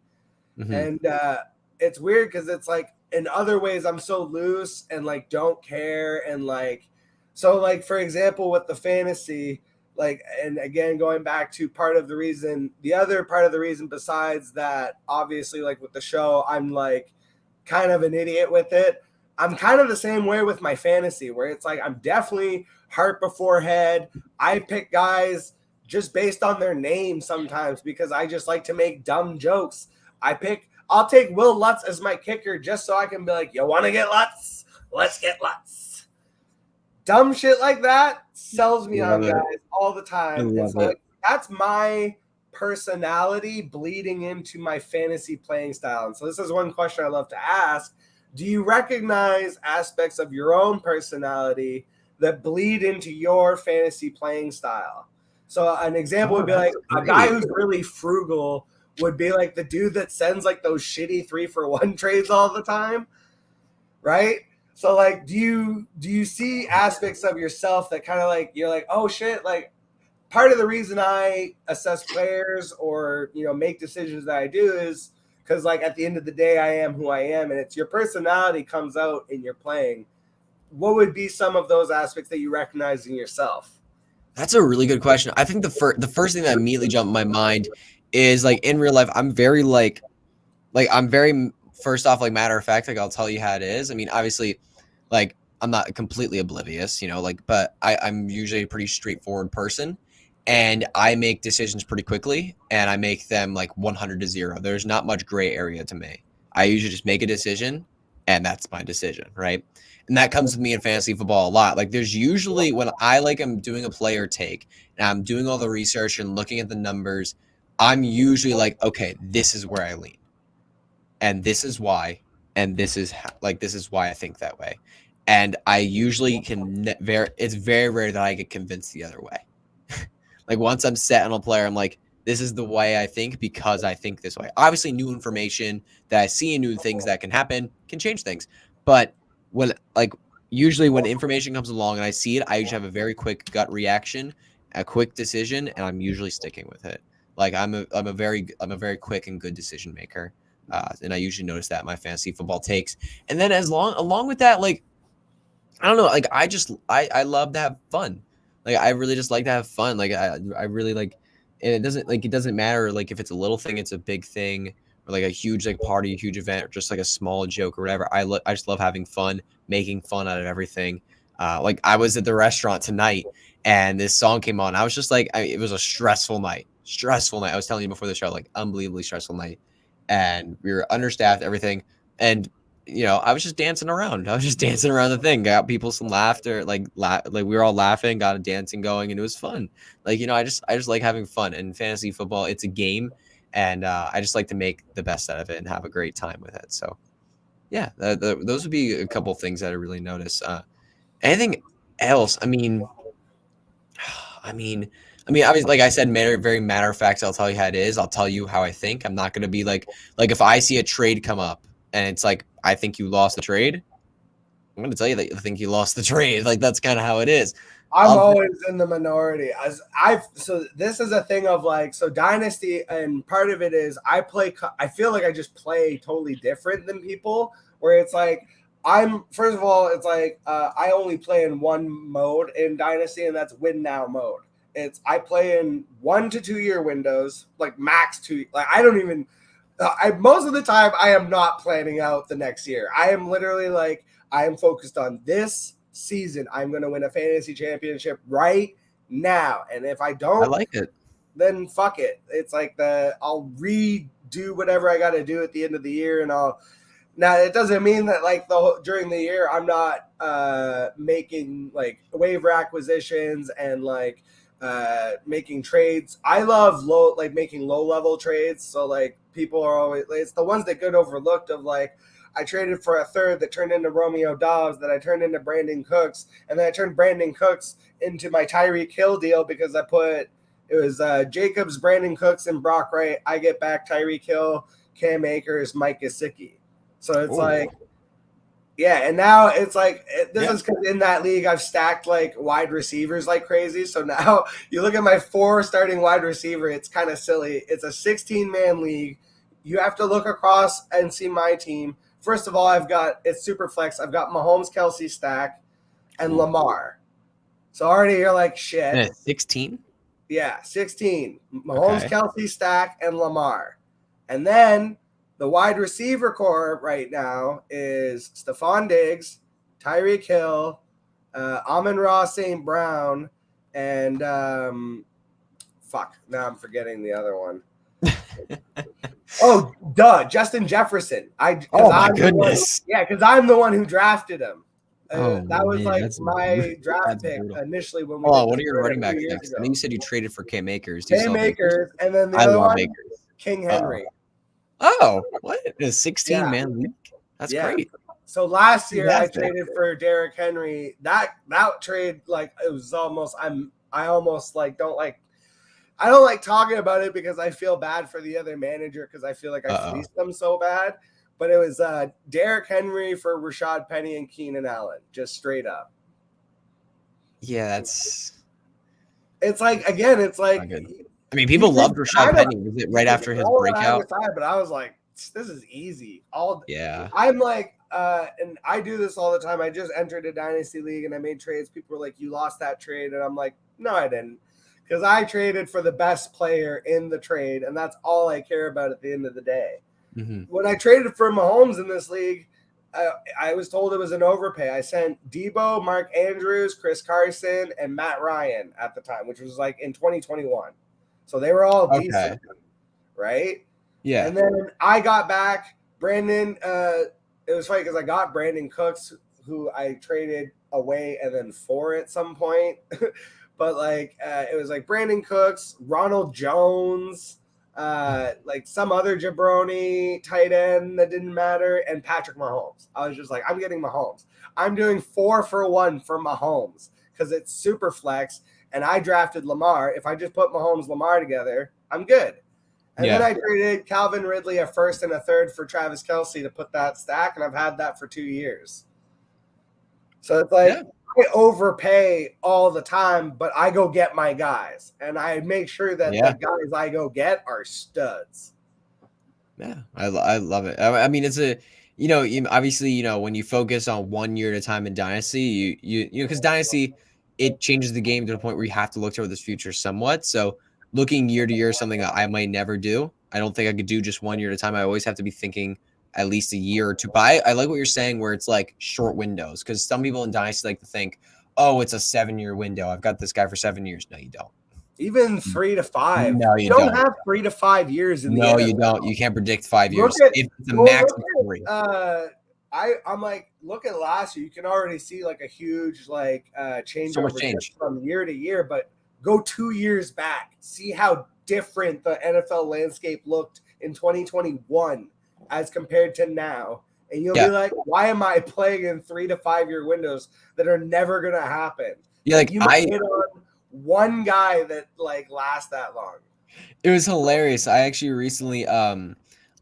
Mm-hmm. And it's weird because it's like in other ways I'm so loose and like don't care and like so like for example with the fantasy, like and again going back to the other part of the reason besides that obviously like with the show I'm like kind of an idiot with it. I'm kind of the same way with my fantasy where it's like I'm definitely heart before head. I pick guys just based on their name sometimes because I just like to make dumb jokes. I'll take Will Lutz as my kicker just so I can be like, you want to get Lutz? Let's get Lutz. dumb shit like that sells me on Love it. guys all the time. I And love so it. like, that's my personality bleeding into my fantasy playing style. And so this is one question I love to ask. Do you recognize aspects of your own personality that bleed into your fantasy playing style? So an example would be like a guy who's really frugal would be like the dude that sends like those shitty 3-for-1 trades all the time, right? So like, do you see aspects of yourself that kind of like you're like, oh shit, like part of the reason I assess players or make decisions that I do is because like at the end of the day, I am who I am, and it's your personality comes out in your playing. What would be some of those aspects that you recognize in yourself? That's a really good question. I think the first thing that immediately jumped in my mind is like in real life, I'm very I'm very first off like matter of fact. Like I'll tell you how it is. I mean, obviously, like I'm not completely oblivious, but I'm usually a pretty straightforward person, and I make decisions pretty quickly, and I make them like 100-0. There's not much gray area to me. I usually just make a decision, and that's my decision, right? And that comes with me in fantasy football a lot. Like there's usually when I am doing a player take and I'm doing all the research and looking at the numbers, I'm usually like, okay, this is where I lean. And this is why. And this is why I think that way. And I usually it's very rare that I get convinced the other way. Like once I'm set on a player, I'm like, this is the way I think because I think this way. Obviously, new information that I see and new things that can happen can change things. But usually when information comes along and I see it, I usually have a very quick gut reaction, a quick decision, and I'm usually sticking with it. Like I'm a very quick and good decision maker, and I usually notice that in my fantasy football takes. And then along with that, like I don't know, like I love to have fun. Like I really just like to have fun. Like I really like, and it doesn't matter like if it's a little thing, it's a big thing. Or like a huge like party, a huge event, or just like a small joke or whatever. I just love having fun, making fun out of everything. Like I was at the restaurant tonight and this song came on. I was just like, it was a stressful night. I was telling you before the show, like unbelievably stressful night, and we were understaffed, everything, and I was just dancing around. I was just dancing around the thing. Got people some laughter, like we were all laughing, got a dancing going, and it was fun. Like I just like having fun. And fantasy football, it's a game. And I just like to make the best out of it and have a great time with it. So, yeah, those would be a couple things that I really notice. Anything else? I mean, obviously, like I said, very matter of fact. I'll tell you how it is. I'll tell you how I think. I'm not going to be like if I see a trade come up and it's like I think you lost the trade, I'm going to tell you that I think you lost the trade. Like that's kind of how it is. I'm always in the minority. So this is a thing of like, so Dynasty, and part of it is I feel like I just play totally different than people, where it's like, first of all, it's like, I only play in one mode in Dynasty, and that's win now mode. I play in 1 to 2 year windows, like max 2. Like I don't even, most of the time I am not planning out the next year. I am literally like, I am focused on this season. I'm going to win a fantasy championship right now. And if I don't, I like it. Then fuck it. It's like I'll redo whatever I got to do at the end of the year. And now it doesn't mean that like during the year, I'm not making like waiver acquisitions and like making trades. I love making low level trades. So like people are always, it's the ones that get overlooked of like, I traded for a third that turned into Romeo Dobbs, that I turned into Brandon Cooks, and then I turned Brandon Cooks into my Tyreek Hill deal because it was Jacobs, Brandon Cooks, and Brock Wright. I get back Tyreek Hill, Cam Akers, Mike Gesicki. So it's like, yeah, and now it's like, this is because in that league I've stacked like wide receivers like crazy. So now you look at my 4 starting wide receiver, it's kind of silly. It's a 16-man league. You have to look across and see my team. First of all, it's super flex. I've got Mahomes, Kelsey stack, and Lamar. So already you're like, shit. 16? Yeah, 16. Mahomes, Kelsey stack, and Lamar. And then the wide receiver core right now is Stephon Diggs, Tyreek Hill, Amon-Ra St. Brown, and now I'm forgetting the other one. Justin Jefferson. Oh my goodness! Because I'm the one who drafted him. That was man, like that's my draft that's pick brutal. initially when we Oh, did what the are your trade running a back few years picks? I ago. know you said you traded for Cam Akers. Do you Cam still have Akers? Akers, and then the I other love one, Akers. King Uh-oh. Henry. Oh, what? A 16-man Yeah. league? That's Yeah. great. So last Who year I has that? traded for Derrick Henry. That trade, like, it was almost I almost like I don't like talking about it because I feel bad for the other manager because I feel like I fleeced them so bad. But it was Derrick Henry for Rashad Penny and Keenan Allen, just straight up. Yeah, it's like, again, it's like, not good. I mean, people loved Rashad Penny. Was it right after his breakout? But I was like, this is easy. Yeah. I'm like, and I do this all the time. I just entered a dynasty league and I made trades. People were like, you lost that trade. And I'm like, no, I didn't. Because I traded for the best player in the trade. And that's all I care about at the end of the day. Mm-hmm. When I traded for Mahomes in this league, I was told it was an overpay. I sent Debo, Mark Andrews, Chris Carson, and Matt Ryan at the time, which was like in 2021. So they were all decent, right? Yeah. And then I got back Brandon. It was funny because I got Brandon Cooks, who I traded away and then for at some point. But like it was like Brandon Cooks, Ronald Jones, like some other jabroni tight end that didn't matter, and Patrick Mahomes. I was just like, I'm getting Mahomes. I'm doing 4 for 1 for Mahomes because it's super flex. And I drafted Lamar. If I just put Mahomes Lamar together, I'm good. And then I traded Calvin Ridley a first and a third for Travis Kelce to put that stack, and I've had that for 2 years. So it's like I overpay all the time, but I go get my guys, and I make sure that the guys I go get are studs. Yeah, I love it. I mean, it's a obviously when you focus on 1 year at a time in dynasty, you because dynasty it changes the game to the point where you have to look toward this future somewhat. So looking year to year is something that I might never do. I don't think I could do just 1 year at a time. I always have to be thinking at least a year or two. But I like what you're saying where it's like short windows because some people in dynasty like to think, oh, it's a 7-year window. I've got this guy for 7 years. No, you don't. Even 3 to 5. No, you don't have 3 to 5 years in the NFL. No, you don't. You can't predict 5 years. It's a max of 3. I'm like, look at last year. You can already see like a huge change from year to year, but go 2 years back. See how different the NFL landscape looked in 2021 as compared to now. And you'll be like, why am I playing in 3 to 5 year windows that are never going to happen? Yeah, like you might hit on one guy that lasts that long. It was hilarious. I actually recently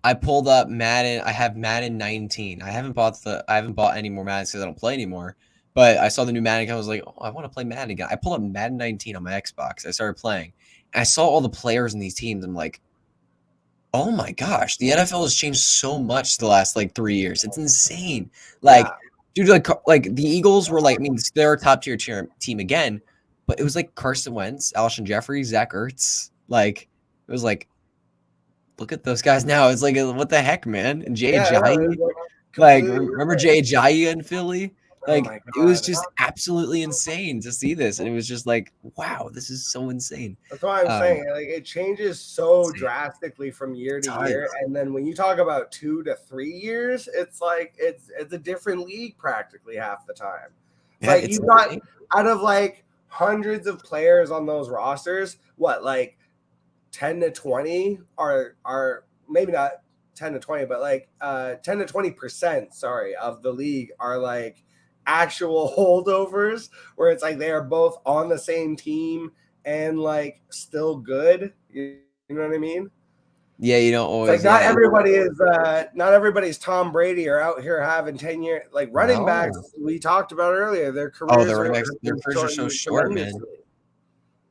I pulled up Madden. I have Madden 19. I haven't bought any more Madden because I don't play anymore. But I saw the new Madden. I was like, oh, I want to play Madden again. I pulled up Madden 19 on my Xbox. I started playing. And I saw all the players in these teams. I'm like, oh my gosh, the NFL has changed so much the last 3 years. It's insane. Dude, like the Eagles were they're a top tier team again, but it was like Carson Wentz, Alshon Jeffrey, Zach Ertz. It was like, look at those guys now. It's like, what the heck, man? And Jay Ajayi, remember Jay Ajayi in Philly? It was just absolutely insane to see this, and it was just like, wow, this is so insane. That's why I'm saying it changes so drastically from year to year, and then when you talk about 2 to 3 years, it's like it's a different league practically half the time. You've got out of hundreds of players on those rosters, 10 to 20 are maybe not 10 to 20, but 10 to 20%, of the league are actual holdovers where it's they are both on the same team and still good. You know what I mean? Yeah, you don't always. Not everybody is. Not everybody's Tom Brady or out here having 10-year running backs. We talked about earlier. Their careers. The running backs. Their careers are so short, man.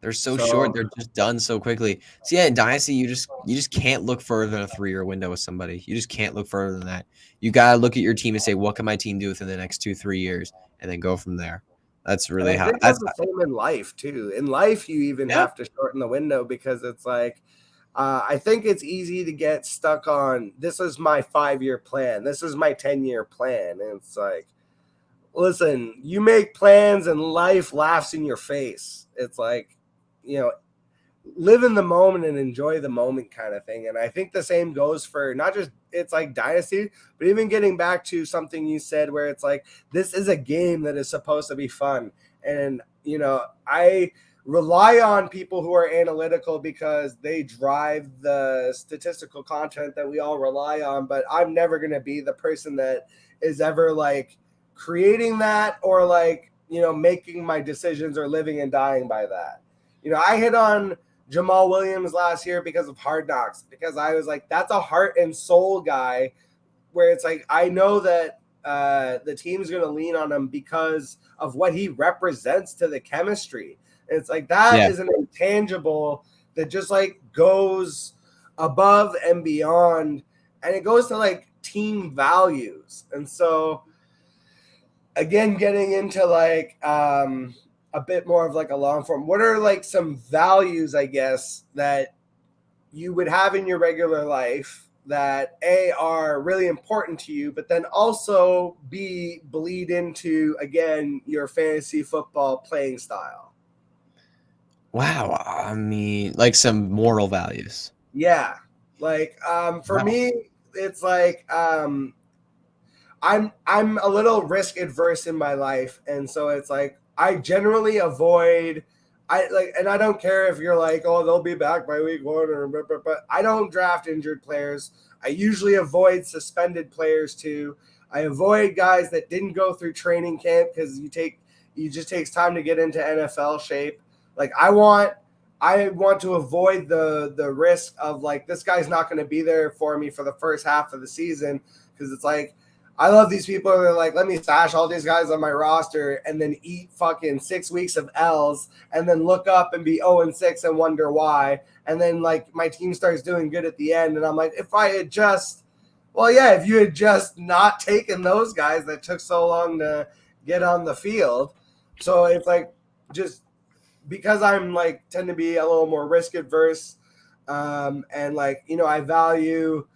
They're so short. They're just done so quickly. So yeah, in Dynasty, you just can't look further than a 3-year window with somebody. You just can't look further than that. You gotta look at your team and say, what can my team do within the next 2-3 years, and then go from there. That's really how. That's the same in life too. In life, you even have to shorten the window because it's I think it's easy to get stuck on. This is my 5-year plan. This is my 10-year plan, and it's listen, you make plans and life laughs in your face. It's live in the moment and enjoy the moment kind of thing. And I think the same goes for not just it's like Dynasty, but even getting back to something you said where it's like this is a game that is supposed to be fun. And I rely on people who are analytical because they drive the statistical content that we all rely on, but I'm never going to be the person that is ever like creating that or like making my decisions or living and dying by that. I hit on Jamal Williams last year because of Hard Knocks, because I was like, that's a heart and soul guy where it's like, I know that the team's going to lean on him because of what he represents to the chemistry. And it's like, that is an intangible that just like goes above and beyond, and it goes to like team values. And so again, getting into like, a bit more of like a long form, what are like some values, I guess, that you would have in your regular life that are really important to you, but then also bleed into, again, your fantasy football playing style? Wow. I mean, like some moral values. Yeah. Like, for me, it's like, I'm a little risk adverse in my life. And so it's like, I generally avoid, and I don't care if you're like, oh, they'll be back by week 1 but I don't draft injured players. I usually avoid suspended players too. I avoid guys that didn't go through training camp because it just takes time to get into NFL shape. Like I want to avoid the risk of like, this guy's not going to be there for me for the first half of the season, because it's like, I love these people that are like, let me stash all these guys on my roster and then eat fucking 6 weeks of L's and then look up and be 0-6 and wonder why. And then like my team starts doing good at the end. And I'm like, if you had just not taken those guys that took so long to get on the field. So it's like, just because I'm like, tend to be a little more risk adverse. And like, I value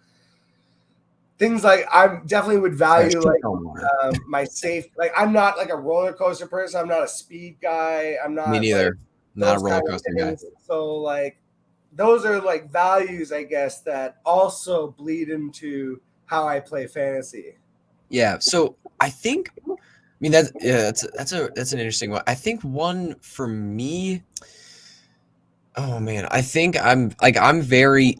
things like I definitely would value like my safe. Like I'm not like a roller coaster person. I'm not a speed guy. I'm not. Me neither. Like, not a roller coaster guy. So like those are like values, I guess, that also bleed into how I play fantasy. Yeah. So I think, I mean that's an interesting one. I think one for me. Oh man, I think I'm a very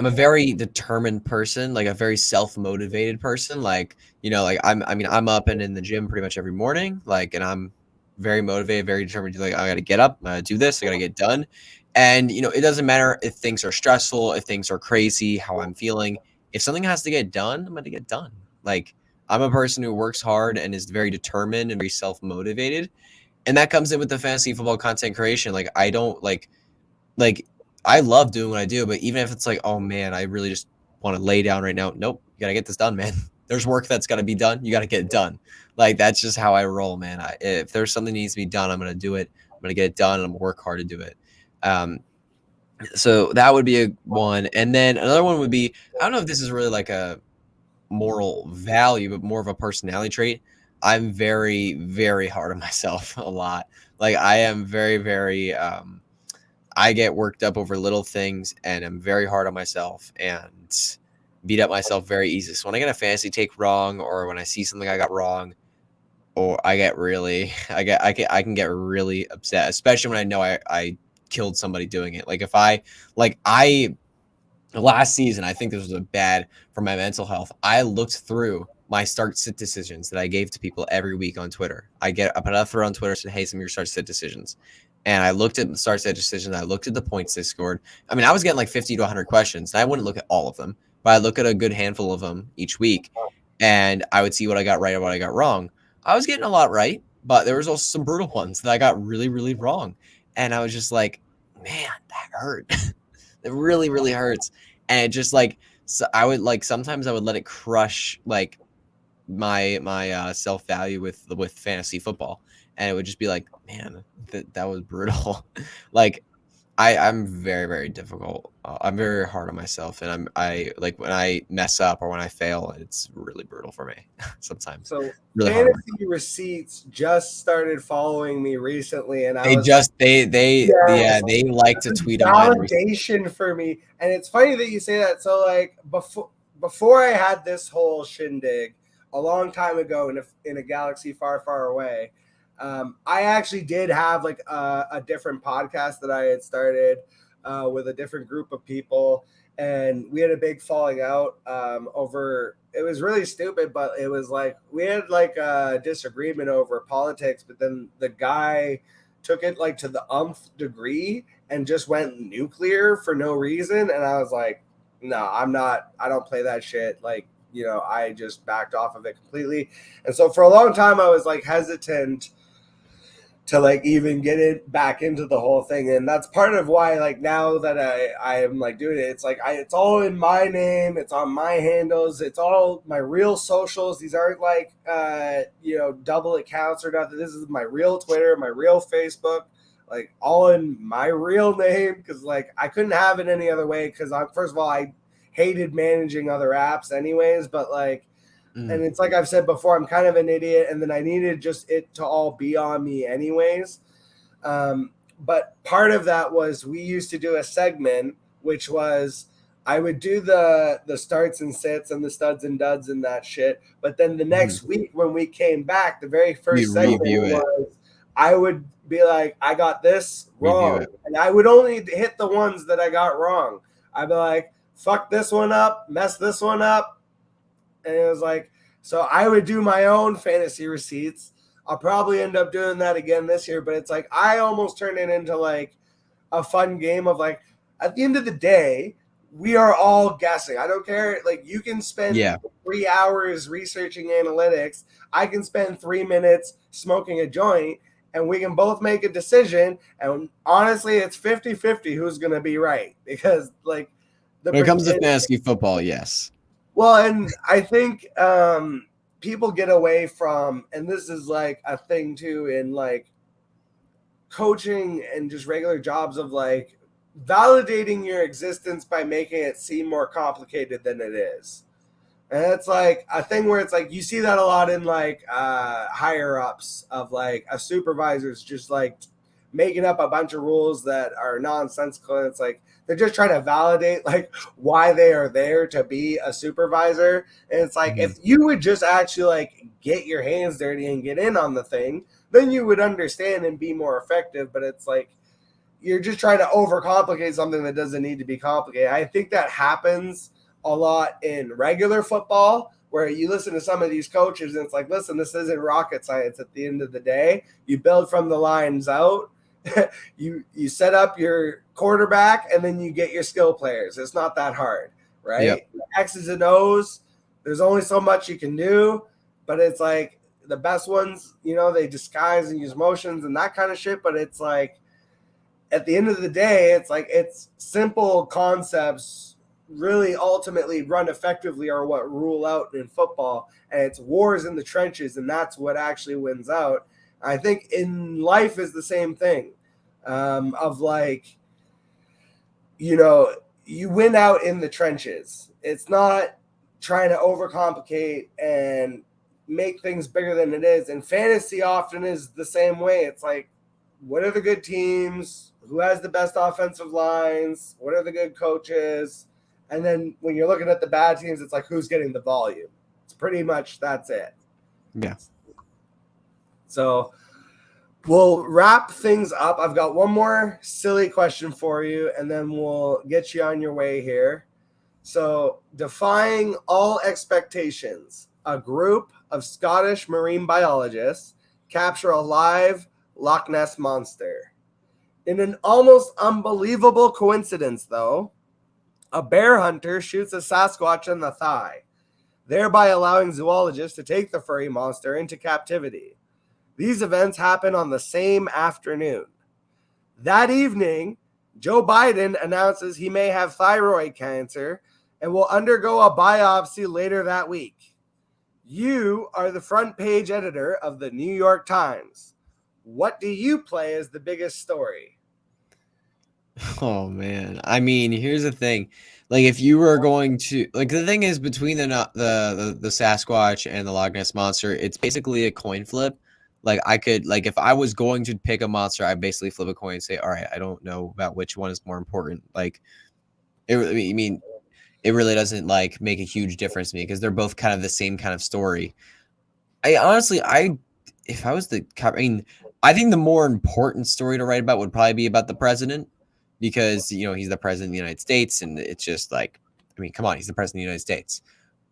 determined person, like a very self-motivated person. Like, like I'm up and in the gym pretty much every morning, like, and I'm very motivated, very determined to like, I gotta get up, I gotta do this, I gotta get done. And it doesn't matter if things are stressful, if things are crazy, how I'm feeling. If something has to get done, I'm gonna get done. Like I'm a person who works hard and is very determined and very self-motivated. And that comes in with the fantasy football content creation. Like I don't like I love doing what I do, but even if it's like, oh man, I really just want to lay down right now. Nope. You got to get this done, man. There's work that's got to be done. You got to get it done. Like, that's just how I roll, man. If there's something that needs to be done, I'm going to do it. I'm going to get it done and I'm going to work hard to do it. So that would be a one. And then another one would be, I don't know if this is really like a moral value, but more of a personality trait. I'm very, very hard on myself a lot. Like I am very, very, I get worked up over little things and I'm very hard on myself and beat up myself very easy. So when I get a fantasy take wrong, or when I see something I got wrong, or I can get really upset, especially when I know I killed somebody doing it. Like if last season, I think this was bad for my mental health. I looked through my start sit decisions that I gave to people every week on Twitter. I put a thread on Twitter, said, hey, some of your start sit decisions. And I looked at the start set decisions. I looked at the points they scored. I mean, I was getting like 50 to 100 questions. And I wouldn't look at all of them, but I look at a good handful of them each week. And I would see what I got right and what I got wrong. I was getting a lot right, but there was also some brutal ones that I got really, really wrong. And I was just like, man, that hurt. It really, really hurts. And it just like, so I would like, sometimes I would let it crush like my self-value with fantasy football. And it would just be like, man, that was brutal. Like, I'm very, very difficult. I'm very hard on myself, and I like when I mess up or when I fail, it's really brutal for me sometimes. So Really hard on myself. Fantasy Receipts just started following me recently, and I They was just yeah, yes, they like to tweet on mine. validation for me. And it's funny that you say that. So like before I had this whole shindig a long time ago in a galaxy far, far away, I actually did have like a different podcast that I had started with a different group of people, and we had a big falling out over. It was really stupid, but it was like we had like a disagreement over politics. But then the guy took it like to the umph degree and just went nuclear for no reason, and I was like, no, I'm not. I don't play that shit. Like, I just backed off of it completely. And so for a long time, I was like hesitant to like even get it back into the whole thing. And that's part of why, like, now that I am like doing it, it's like it's all in my name, it's on my handles, it's all my real socials. These aren't like double accounts or nothing. This is my real Twitter, my real Facebook, like all in my real name, because like I couldn't have it any other way, because first of all, I hated managing other apps anyways, but like and it's like I've said before, I'm kind of an idiot, and then I needed just it to all be on me anyways. But part of that was we used to do a segment, which was I would do the starts and sits and the studs and duds and that shit. But then the next week when we came back, the very first segment was I would be like, I got this wrong. And I would only hit the ones that I got wrong. I'd be like, fuck this one up, mess this one up. And it was like, so I would do my own fantasy receipts. I'll probably end up doing that again this year, but it's like I almost turned it into like a fun game of like, at the end of the day, we are all guessing. I don't care. Like, you can spend 3 hours researching analytics. I can spend 3 minutes smoking a joint, and we can both make a decision. And honestly, it's 50-50 who's going to be right, because like when it comes to fantasy football, yes. Well, and I think people get away from, and this is like a thing too in like coaching and just regular jobs, of like validating your existence by making it seem more complicated than it is. And it's like a thing where it's like you see that a lot in like higher ups of like a supervisor's just like making up a bunch of rules that are nonsensical. And it's like they're just trying to validate like why they are there to be a supervisor. And it's like if you would just actually like get your hands dirty and get in on the thing, then you would understand and be more effective. But it's like you're just trying to overcomplicate something that doesn't need to be complicated. I think that happens a lot in regular football, where you listen to some of these coaches and it's like, listen, this isn't rocket science. At the end of the day, you build from the lines out. you set up your quarterback and then you get your skill players. It's not that hard, right? Yep. X's and O's, there's only so much you can do, but it's like the best ones, they disguise and use motions and that kind of shit. But it's like at the end of the day, it's like it's simple concepts really ultimately run effectively are what rule out in football, and it's wars in the trenches, and that's what actually wins out. I think in life is the same thing, of like, you win out in the trenches. It's not trying to overcomplicate and make things bigger than it is. And fantasy often is the same way. It's like, what are the good teams? Who has the best offensive lines? What are the good coaches? And then when you're looking at the bad teams, it's like, who's getting the volume? It's pretty much, that's it. Yeah. So we'll wrap things up. I've got one more silly question for you, and then we'll get you on your way here. So, defying all expectations, a group of Scottish marine biologists capture a live Loch Ness monster. In an almost unbelievable coincidence, though, a bear hunter shoots a Sasquatch in the thigh, thereby allowing zoologists to take the furry monster into captivity. These events happen on the same afternoon. That evening, Joe Biden announces he may have thyroid cancer and will undergo a biopsy later that week. You are the front page editor of the New York Times. What do you play as the biggest story? Oh man. I mean, here's the thing. Like if you were going to like the thing is between the Sasquatch and the Loch Ness monster, it's basically a coin flip. Like I could like if I was going to pick a monster, I basically flip a coin and say, "All right, I don't know about which one is more important." Like I mean, it really doesn't like make a huge difference to me because they're both kind of the same kind of story. I honestly, if I was I mean, I think the more important story to write about would probably be about the president because he's the president of the United States, and it's just like, I mean, come on, he's the president of the United States.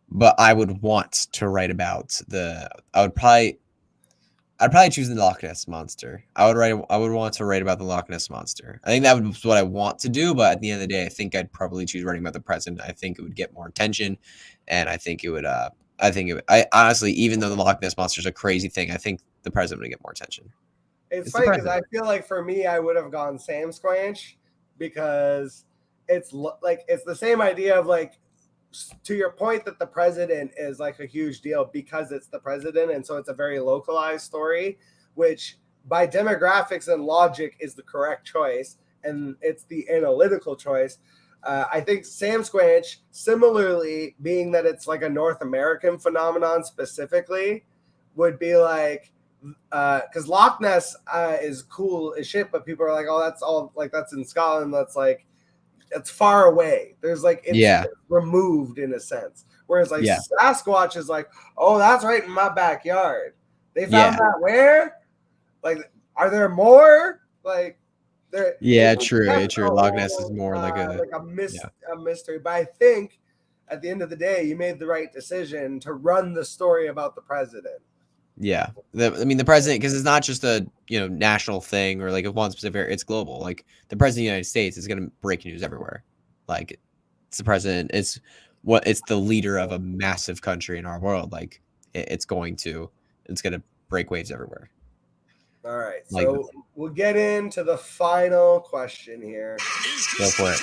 But I would want to write about I'd probably choose the Loch Ness monster. I would want to write about the Loch Ness monster. I think that was what I want to do, but at the end of the day, I think I'd probably choose writing about the president. I think it would get more attention, and I honestly, even though the Loch Ness monster is a crazy thing, I think the president would get more attention. It's funny because I feel like for me, I would have gone Sam Squanch because it's like it's the same idea of like, to your point that the president is like a huge deal because it's the president, and so it's a very localized story, which by demographics and logic is the correct choice, and it's the analytical choice. I think Sam Squanch, similarly, being that it's like a North American phenomenon specifically, would be like, because Loch Ness is cool as shit, but people are like, oh, that's all like that's in Scotland. That's like it's far away. There's like it's removed in a sense. Whereas like Sasquatch is like, oh, that's right in my backyard. They found that where? Like, are there more? Like there True. Loch Ness is more like a mystery. But I think at the end of the day, you made the right decision to run the story about the president. Yeah. The president, because it's not just a national thing or like a one specific area, it's global. Like the president of the United States is going to break news everywhere. Like it's the president. It's the leader of a massive country in our world. Like it's going to break waves everywhere. All right. So we'll get into the final question here. Go for it.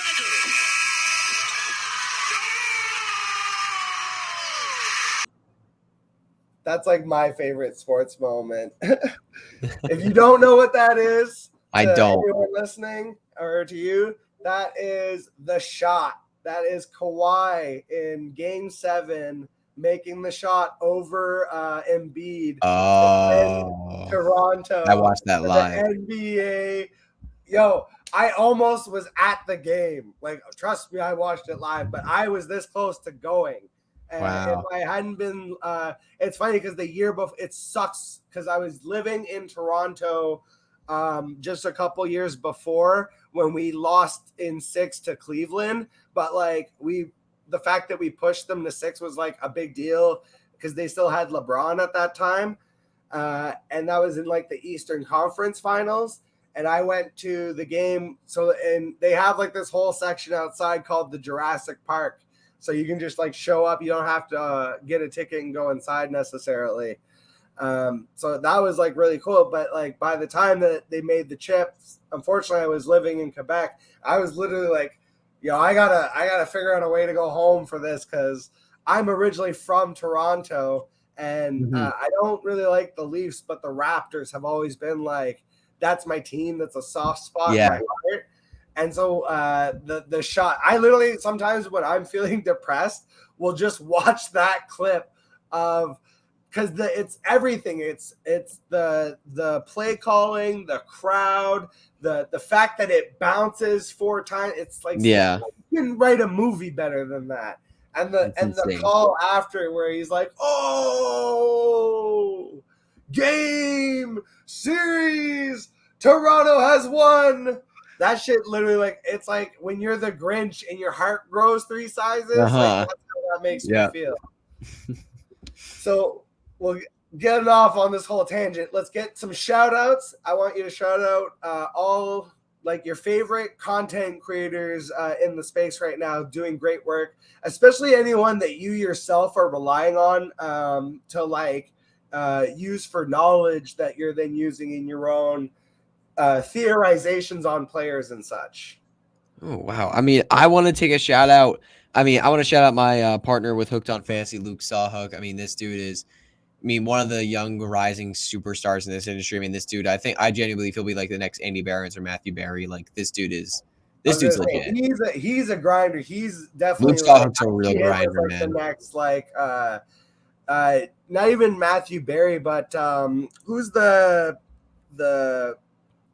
That's like my favorite sports moment. If you don't know what that is, I don't. Anyone listening or to you, that is the shot. That is Kawhi in Game 7 making the shot over Embiid. Oh, Toronto. I watched that live. The NBA. Yo, I almost was at the game. Like, trust me, I watched it live, but I was this close to going. And if I hadn't been, it's funny because the year before, it sucks because I was living in Toronto just a couple years before when we lost in 6 to Cleveland. But like the fact that we pushed them to 6 was like a big deal because they still had LeBron at that time. And that was in like the Eastern Conference Finals. And I went to the game. And they have like this whole section outside called the Jurassic Park. So you can just like show up. You don't have to get a ticket and go inside necessarily. So that was like really cool. But like by the time that they made the chips, unfortunately, I was living in Quebec. I was literally like, I gotta figure out a way to go home for this because I'm originally from Toronto and I don't really like the Leafs, but the Raptors have always been like that's my team. That's a soft spot in my heart. And so the shot, I literally sometimes when I'm feeling depressed, will just watch that clip of because it's everything. It's the play calling, the crowd, the fact that it bounces 4 times. It's like you can write a movie better than that. And the call after where he's like, oh, game series, Toronto has won. That shit literally like it's like when you're the Grinch and your heart grows 3 sizes. Like, that's how that makes me feel. So we'll get off on this whole tangent. Let's get some shout outs. I want you to shout out all like your favorite content creators in the space right now doing great work, especially anyone that you yourself are relying on to like use for knowledge that you're then using in your own theorizations on players and such. Oh, wow. I mean, I want to take a shout out. I want to shout out my partner with Hooked on Fantasy, Luke Sawhook. I mean, this dude is, one of the young rising superstars in this industry. I mean, this dude, I genuinely feel be like the next Andy Behrens or Matthew Berry. Like this dude is I This was gonna dude's say legit. he's a grinder. He's Luke definitely like Sawhook's a I real see him as grinder, like the man. next like not even Matthew Berry, but who's the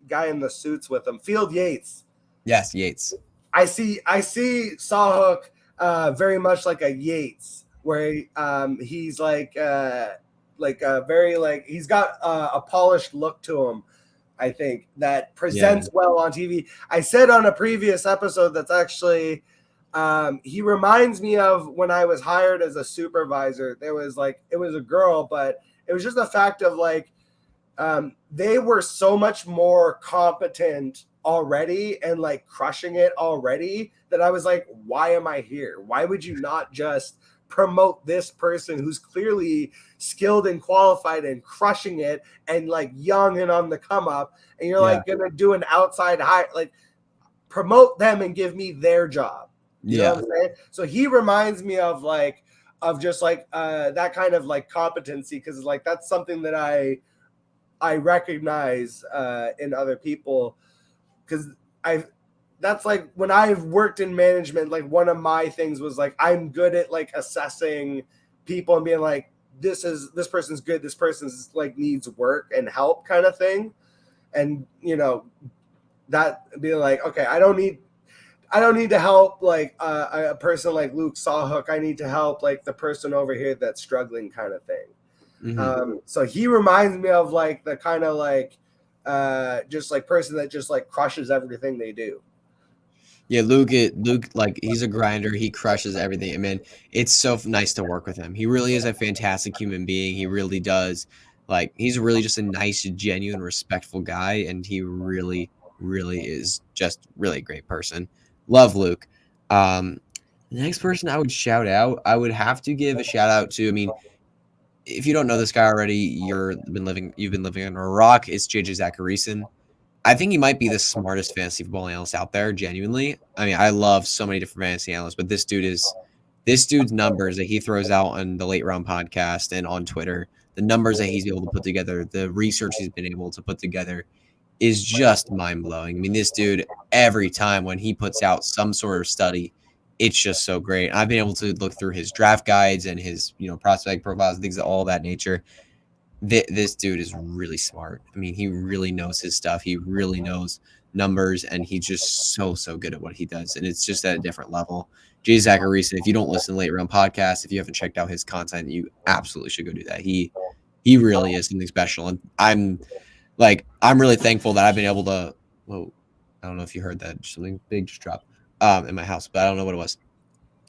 guy in the suits with him? Field Yates. Yes, Yates. I see Sawhook very much like a Yates, where he's like very like he's got a polished look to him. I think that presents well on TV. I said on a previous episode that's actually he reminds me of when I was hired as a supervisor. There was like it was a girl, but it was just the fact of like they were so much more competent already and like crushing it already that I was like, why am I here? Why would you not just promote this person who's clearly skilled and qualified and crushing it and like young and on the come up, and you're like gonna do an outside hire, like promote them and give me their job. You know what I'm saying? So he reminds me of like of just like that kind of like competency, because like that's something that I recognize in other people, because that's like when I've worked in management, like one of my things was like I'm good at like assessing people and being like this person's good, this person's like needs work and help kind of thing, and you know that being like okay, I don't need to help like a person like Luke Sawhook. I need to help like the person over here that's struggling kind of thing. Mm-hmm. So he reminds me of like the kind of like just like person that just like crushes everything they do. Yeah, Luke, like he's a grinder. He crushes everything. I mean, it's so nice to work with him. He really is a fantastic human being. He really does. Like, he's really just a nice, genuine, respectful guy, and he really, really is just really a great person. Love Luke. The next person I would shout out, I would have to give a shout out to. I mean, if you don't know this guy already, you've been living under a rock. It's JJ Zacharyson. I think he might be the smartest fantasy football analyst out there, genuinely. I mean, I love so many different fantasy analysts, but this dude's numbers that he throws out on the Late Round podcast and on Twitter, the numbers that he's able to put together, the research he's been able to put together is just mind-blowing. I mean, this dude, every time when he puts out some sort of study, it's just so great. I've been able to look through his draft guides and his, prospect profiles, things of all that nature. This dude is really smart. I mean, he really knows his stuff. He really knows numbers, and he's just so good at what he does. And it's just at a different level. Jay Zacharyson, if you don't listen to Late Round Podcast, if you haven't checked out his content, you absolutely should go do that. He really is something special. And I'm really thankful that I've been able to. Whoa, I don't know if you heard that. Something big just dropped in my house, but I don't know what it was.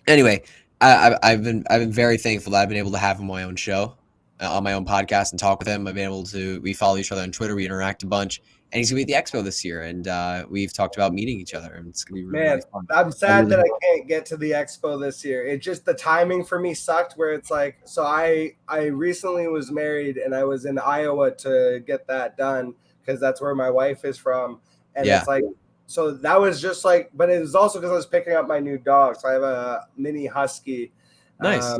Anyway, I've been very thankful that I've been able to have him on my own show, on my own podcast, and talk with him. I've been able to. We follow each other on Twitter. We interact a bunch, and he's gonna be at the Expo this year, and we've talked about meeting each other, and it's gonna be really fun. I'm sad that I can't get to the Expo this year. It just the timing for me sucked. Where it's like, so I recently was married, and I was in Iowa to get that done because that's where my wife is from, and it's like. So that was just like, but it was also because I was picking up my new dog. So I have a mini husky. Nice.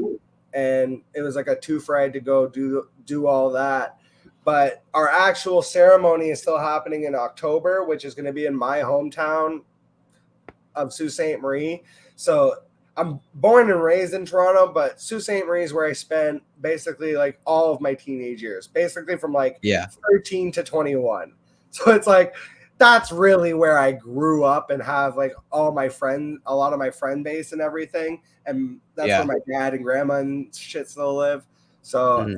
And it was like a twofer. I had to go do all that. But our actual ceremony is still happening in October, which is going to be in my hometown of Sault Ste. Marie. So I'm born and raised in Toronto, but Sault Ste. Marie is where I spent basically like all of my teenage years, basically from like 13 to 21. So it's like, that's really where I grew up and have like a lot of my friend base and everything. And that's where my dad and grandma and shit still live. So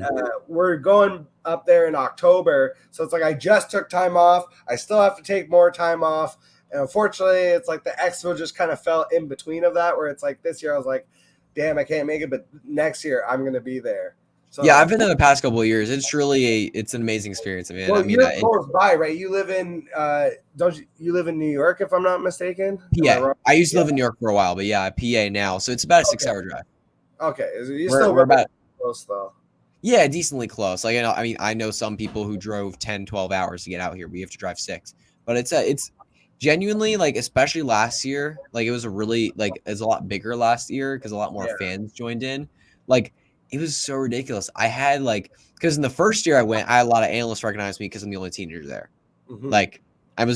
we're going up there in October. So it's like, I just took time off. I still have to take more time off. And unfortunately, it's like the Expo just kind of fell in between of that, where it's like this year I was like, damn, I can't make it. But next year I'm going to be there. So, yeah, I've been there the past couple of years. It's really it's an amazing experience. You're close by, right? You live in you live in New York, if I'm not mistaken? PA. I used to live in New York for a while, but PA now. So it's about a 6-hour drive. Okay, we're about close though. Yeah, decently close. Like, I know some people who drove 10, 12 hours to get out here. We have to drive 6. But it's genuinely, like, especially last year, like, it was a lot bigger last year because a lot more fans joined in. Like, it was so ridiculous. I had because in the first year I went, I had a lot of analysts recognize me because I'm the only teenager there. Mm-hmm. Like, I'm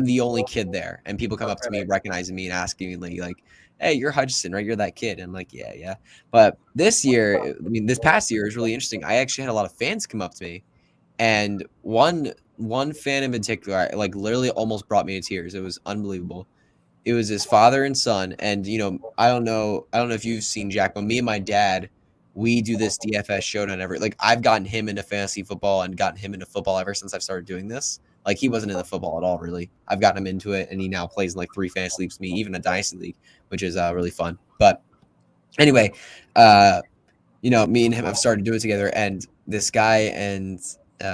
the only kid there, and people come up to me, recognizing me, and asking me like, "Hey, you're Hutchinson, right? You're that kid." And I'm like, "Yeah." But this year, this past year is really interesting. I actually had a lot of fans come up to me, and one fan in particular, like literally almost brought me to tears. It was unbelievable. It was his father and son, and I don't know if you've seen Jack, but me and my dad, we do this DFS showdown I've gotten him into fantasy football and gotten him into football ever since I've started doing this. Like he wasn't into football at all, really. I've gotten him into it, and he now plays in like 3 fantasy leagues with me, even a dynasty league, which is really fun. But anyway, me and him have started doing it together, and this guy and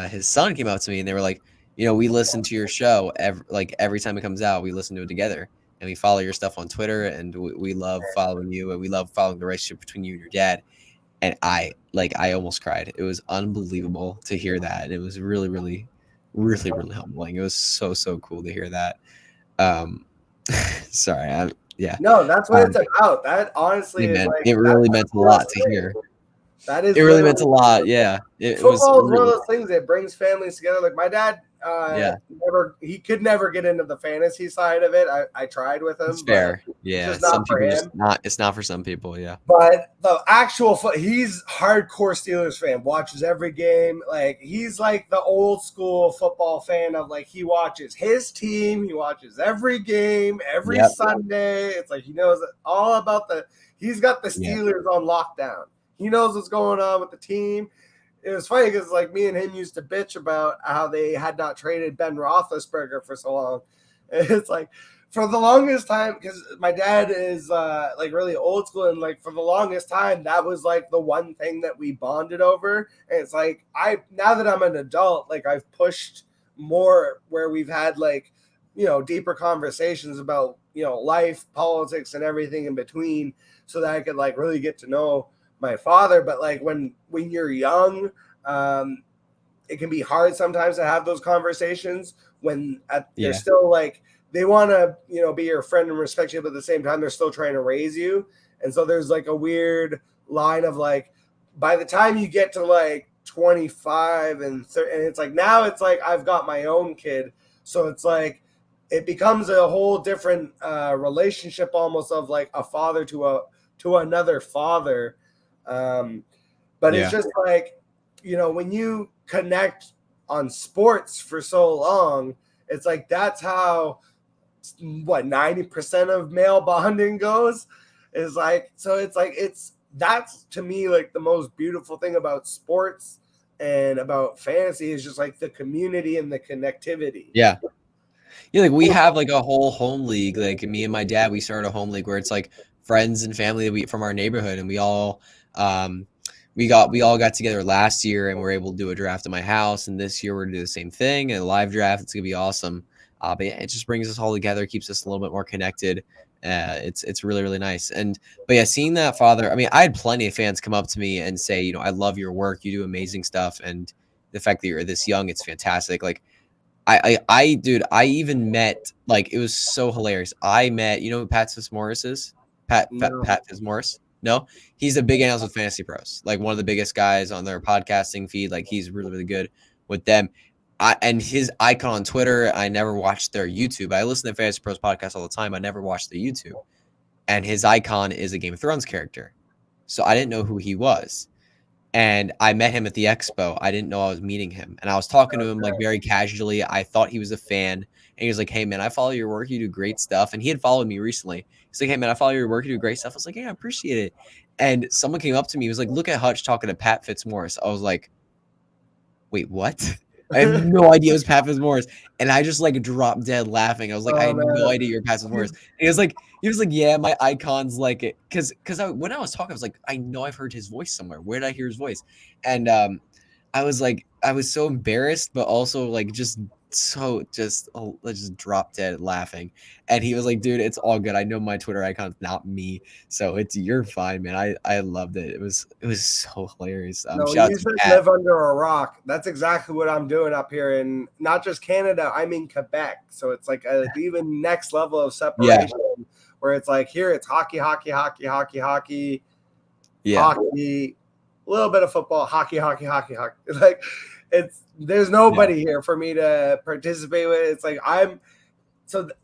his son came out to me, and they were like, we listen to your show every time it comes out, we listen to it together, and we follow your stuff on Twitter, and we love following you, and we love following the relationship between you and your dad. And I almost cried. It was unbelievable to hear that, and it was really, really, really, really humbling. It was so cool to hear that. Sorry, yeah. No, that's what it's about. That honestly is like it really meant a lot to hear. That is it really meant a lot. Yeah, football is one of those things that brings families together. Like my dad, he could never get into the fantasy side of it. I tried with him. It's fair. Yeah, some people it's not for some people. Yeah, but the actual he's hardcore Steelers fan. Watches every game. Like he's like the old school football fan of like he watches his team. He watches every game every Sunday. It's like he knows all about he's got the Steelers on lockdown. He knows what's going on with the team. It was funny because like me and him used to bitch about how they had not traded Ben Roethlisberger for so long. And it's like for the longest time, because my dad is like really old school, and like for the longest time, that was like the one thing that we bonded over. And it's like now that I'm an adult, like I've pushed more where we've had like deeper conversations about life, politics, and everything in between, so that I could like really get to know my father. But like when you're young, it can be hard sometimes to have those conversations when they're still like they want to be your friend and respect you, but at the same time they're still trying to raise you. And so there's like a weird line of like by the time you get to like 25 and 30, and it's like now it's like I've got my own kid, so it's like it becomes a whole different relationship, almost of like a father to another father. But it's just like, when you connect on sports for so long, it's like that's how 90% of male bonding goes. Is like, so it's like that's to me like the most beautiful thing about sports and about fantasy is just like the community and the connectivity. Yeah, like we have like a whole home league. Like me and my dad, we started a home league where it's like friends and family from our neighborhood, and we all got together last year, and we were able to do a draft at my house, and this year we're gonna do the same thing, and a live draft. It's gonna be awesome. But yeah, it just brings us all together, keeps us a little bit more connected. It's really, really nice. But yeah, seeing that father, I mean, I had plenty of fans come up to me and say, I love your work, you do amazing stuff, and the fact that you're this young, it's fantastic. Like dude, I even met, like, it was so hilarious. I met, who Pat Fitzmaurice is? Pat Fitzmaurice? No, he's a big analyst with Fantasy Pros, like one of the biggest guys on their podcasting feed. Like he's really, really good with them. And his icon on Twitter, I never watched their YouTube. I listen to Fantasy Pros podcast all the time. I never watched their YouTube. And his icon is a Game of Thrones character. So I didn't know who he was. And I met him at the expo. I didn't know I was meeting him. And I was talking to him like very casually. I thought he was a fan. And he was like, hey, man, I follow your work. You do great stuff. And he had followed me recently. He's like, hey, man, I follow your work. You do great stuff. I was like, yeah, I appreciate it. And someone came up to me. He was like, look at Hutch talking to Pat Fitzmaurice. I was like, wait, what? I have no idea it was Pat Fitzmaurice. And I just like dropped dead laughing. I was like, I had no idea you're Pat Fitzmaurice. And he was like, yeah, my icon's like it. Cause when I was talking, I was like, I know I've heard his voice somewhere. Where did I hear his voice? And I was so embarrassed, but also like just drop dead laughing. And he was like, dude, it's all good. I know my Twitter icon's not me, so you're fine, man. I loved it. It was so hilarious. You should live under a rock. That's exactly what I'm doing up here in not just Canada, I'm in Quebec. So it's like an even next level of separation where it's like here it's hockey, a little bit of football, hockey. Like there's nobody here for me to participate with. It's like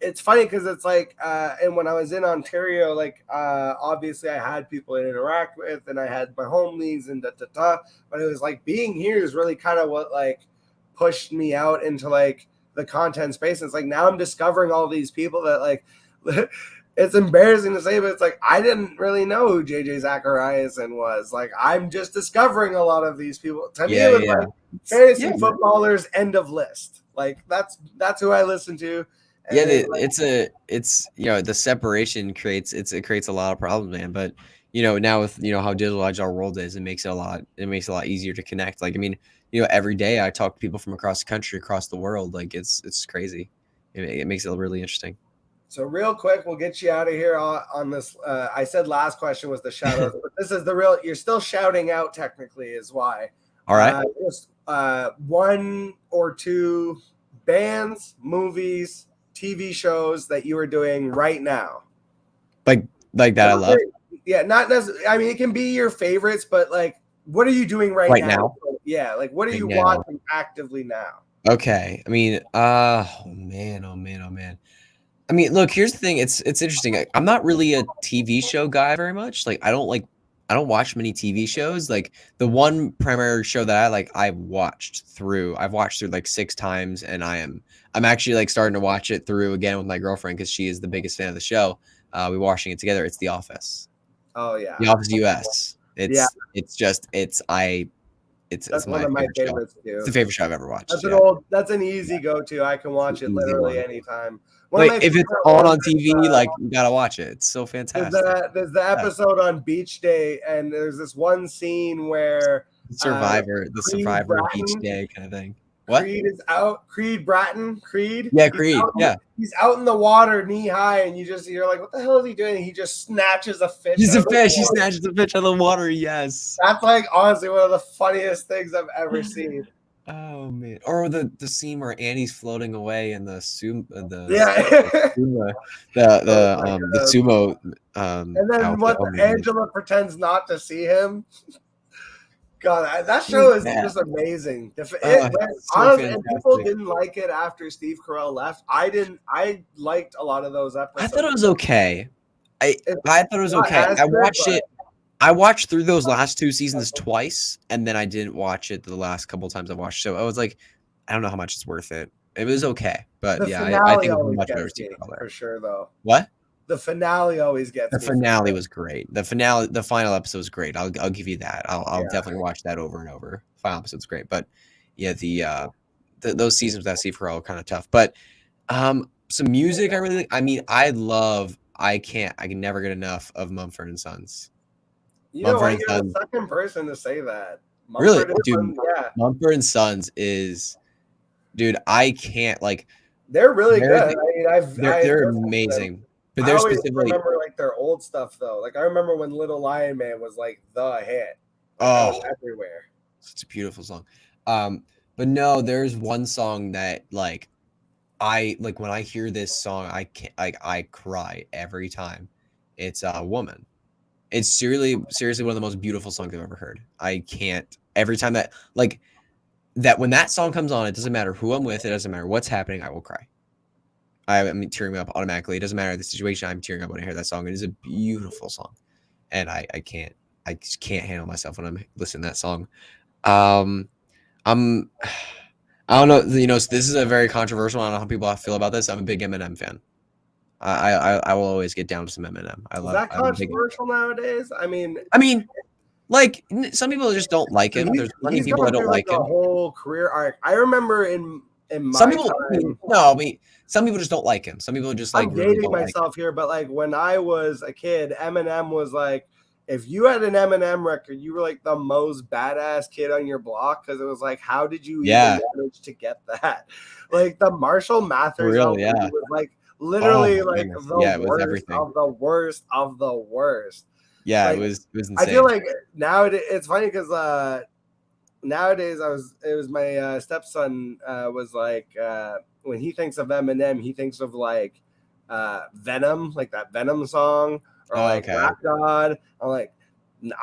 it's funny because it's like and when I was in Ontario, like obviously I had people to interact with and I had my home leagues and but it was like being here is really kind of what like pushed me out into like the content space. It's like now I'm discovering all these people that like it's embarrassing to say, but it's like I didn't really know who JJ Zachariason was. Like I'm just discovering a lot of these people. To me, it was like fantasy footballers end of list. Like that's who I listen to. And it's the separation creates a lot of problems, man. But now with how digitalized our world is, it makes it a lot easier to connect. Like I mean, every day I talk to people from across the country, across the world. Like it's crazy. It makes it really interesting. So real quick, we'll get you out of here on this. I said last question was the shout out, but this is the real. You're still shouting out technically is why. All right. Just one or two bands, movies, TV shows that you are doing right now. Like that I love. Yeah, not necessarily. I mean, it can be your favorites, but like, what are you doing right now? Yeah, like what are you watching actively now? Okay. I mean, oh man. I mean, look, here's the thing. It's interesting. I'm not really a TV show guy very much. Like, I don't watch many TV shows. Like the one primary show that I've watched through like 6 times, and I'm actually like starting to watch it through again with my girlfriend because she is the biggest fan of the show. We're watching it together. It's The Office. Oh yeah. The Office US. It's one of my favorites too. It's the favorite show I've ever watched. That's an easy go-to. I can watch it literally anytime. Like if it's on TV, like you gotta watch it. It's so fantastic. There's the episode on Beach Day, and there's this one scene where the Survivor Beach Day kind of thing. What? Creed is out. Bratton. Yeah, Creed. He's out in the water, knee high, and you're like, what the hell is he doing? He just snatches a fish. He's a fish. He snatches a fish out of the water. Yes. That's like honestly one of the funniest things I've ever seen. Oh man! Or the scene where Annie's floating away in the sumo. And then Angela pretends not to see him. God, that show is just amazing. Honestly, and people didn't like it after Steve Carell left. I liked a lot of those episodes. I thought it was okay. I thought it was okay. I watched through those last 2 seasons twice, and then I didn't watch it the last couple times I watched. So I was like, I don't know how much it's worth it. It was okay, but I think it was much better for sure, though. What? The finale always gets. The finale was great. The final episode was great. I'll give you that. I'll definitely watch that over and over. The final episode's great, but yeah, those seasons that Steve Carell are kind of tough. But some music I really. I mean, I can never get enough of Mumford & Sons. You're the second person to say that. Really, dude. Mumford & Sons is, dude. I can't like. They're really good. I mean, they're amazing. But I always remember like their old stuff though. Like I remember when Little Lion Man was like the hit. Oh, everywhere. It's a beautiful song. But no, there's one song that like when I hear this song, I cry every time. It's Woman. It's seriously one of the most beautiful songs I've ever heard. I can't every time that when that song comes on, it doesn't matter who I'm with, it doesn't matter what's happening, I will cry. I'm tearing up automatically. It doesn't matter the situation. I'm tearing up when I hear that song. It is a beautiful song, and I just can't handle myself when I'm listening to that song. I don't know. So this is a very controversial. I don't know how people feel about this. I'm a big Eminem fan. I will always get down to some Eminem. Is that controversial nowadays? I mean, like some people just don't like him. There's plenty of people that don't like him. Whole career arc. I remember in my some people. time, some people just don't like him. Some people just like. I'm dating myself here, but like when I was a kid, Eminem was like, if you had an Eminem record, you were like the most badass kid on your block because it was like, how did you even manage to get that? Like the Marshall Mathers album was like literally the worst of the worst of the worst. Yeah, like, it was insane. I feel like nowadays it's funny because nowadays it was my stepson was like when he thinks of Eminem, he thinks of like Venom, like that Venom song, or Rap God. I'm like,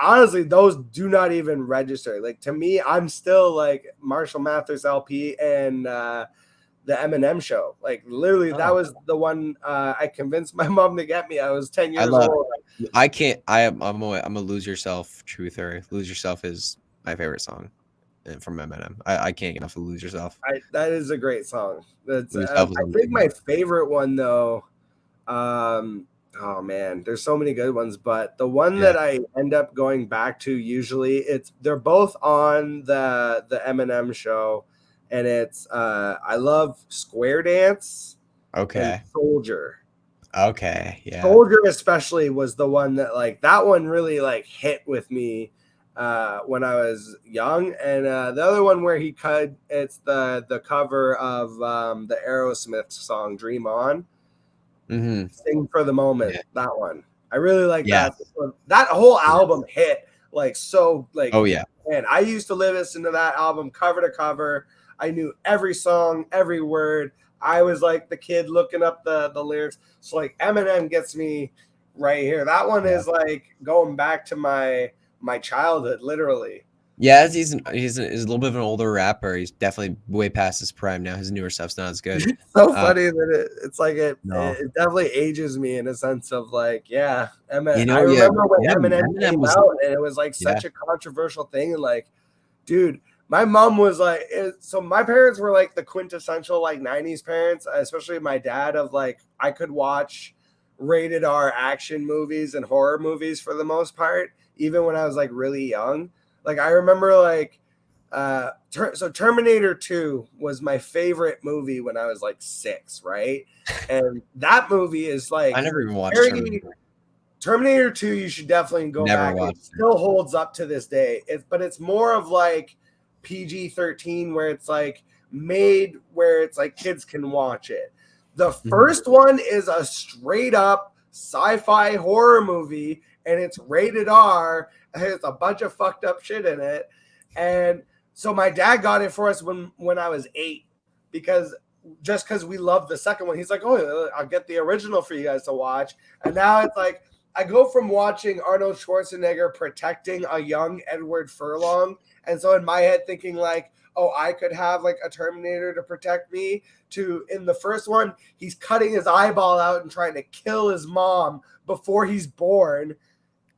honestly, those do not even register. Like to me, I'm still like Marshall Mathers LP and the Eminem Show. Like literally, that was the one I convinced my mom to get me. I was 10 years old. I can't. I'm a Lose Yourself truther. Lose Yourself is my favorite song from Eminem. I can't get enough of Lose Yourself. That is a great song. That's Yourself I think my favorite one though. Oh man, there's so many good ones, but the one that I end up going back to usually, they're both on the Eminem Show, and it's I love Square Dance. Okay. And Soldier. Okay. Yeah. Soldier especially was the one that like that one really like hit with me when I was young, and the other one where it's the cover of the Aerosmith song Dream On. Mm-hmm. Sing for the Moment. That one I really like. That whole album hit like so like. Oh yeah. And I used to listen to that album cover to cover. I knew every song, every word. I was like the kid looking up the lyrics. So like Eminem gets me right here. That one is like going back to my childhood, literally. Yeah, he's a little bit of an older rapper. He's definitely way past his prime now. His newer stuff's not as good. It's so funny that it's like it definitely ages me in a sense of like, Eminem. I remember when Eminem came out and it was like such a controversial thing. And like, dude, my mom was like, so my parents were like the quintessential like 90s parents, especially my dad, of like, I could watch rated R action movies and horror movies for the most part, even when I was like really young. Like I remember like, so Terminator 2 was my favorite movie when I was like 6, right? And that movie is like, I never even watched Terminator 2. You should definitely go back. It still holds up to this day. But it's more of like PG-13 where it's like made where it's like kids can watch it. The first one is a straight up sci-fi horror movie, and it's rated R. There's a bunch of fucked up shit in it. And so my dad got it for us when I was 8, because we loved the second one. He's like, oh, I'll get the original for you guys to watch. And now it's like, I go from watching Arnold Schwarzenegger protecting a young Edward Furlong, and so in my head thinking like, oh, I could have like a Terminator to protect me, to in the first one, he's cutting his eyeball out and trying to kill his mom before he's born.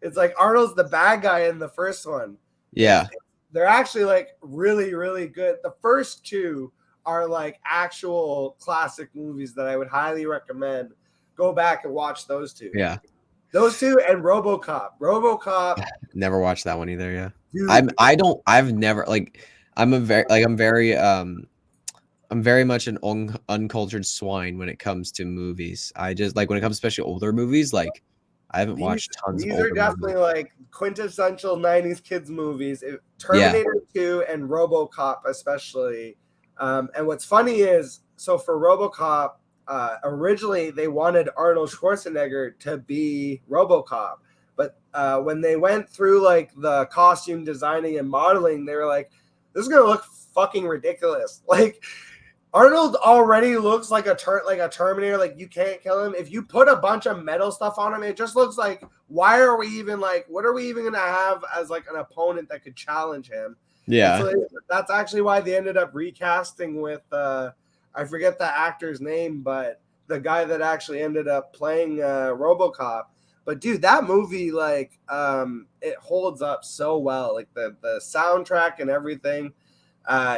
It's like Arnold's the bad guy in the first one. Yeah. They're actually like really, really good. The first two are like actual classic movies that I would highly recommend. Go back and watch those two. Yeah. Those two and RoboCop. Never watched that one either. Yeah. Dude. I'm very much an uncultured swine when it comes to movies. I just like when it comes especially older movies, like I haven't watched tons of older movies. These are definitely like quintessential 90s kids movies. Terminator 2 and RoboCop especially. And what's funny is, so for RoboCop, originally they wanted Arnold Schwarzenegger to be RoboCop. But when they went through like the costume designing and modeling, they were like, this is going to look fucking ridiculous. Like Arnold already looks like a Terminator. Like you can't kill him. If you put a bunch of metal stuff on him, it just looks like, what are we even going to have as like an opponent that could challenge him? Yeah. So that's actually why they ended up recasting with, I forget the actor's name, but the guy that actually ended up playing RoboCop. But dude, that movie, like, it holds up so well. Like the soundtrack and everything.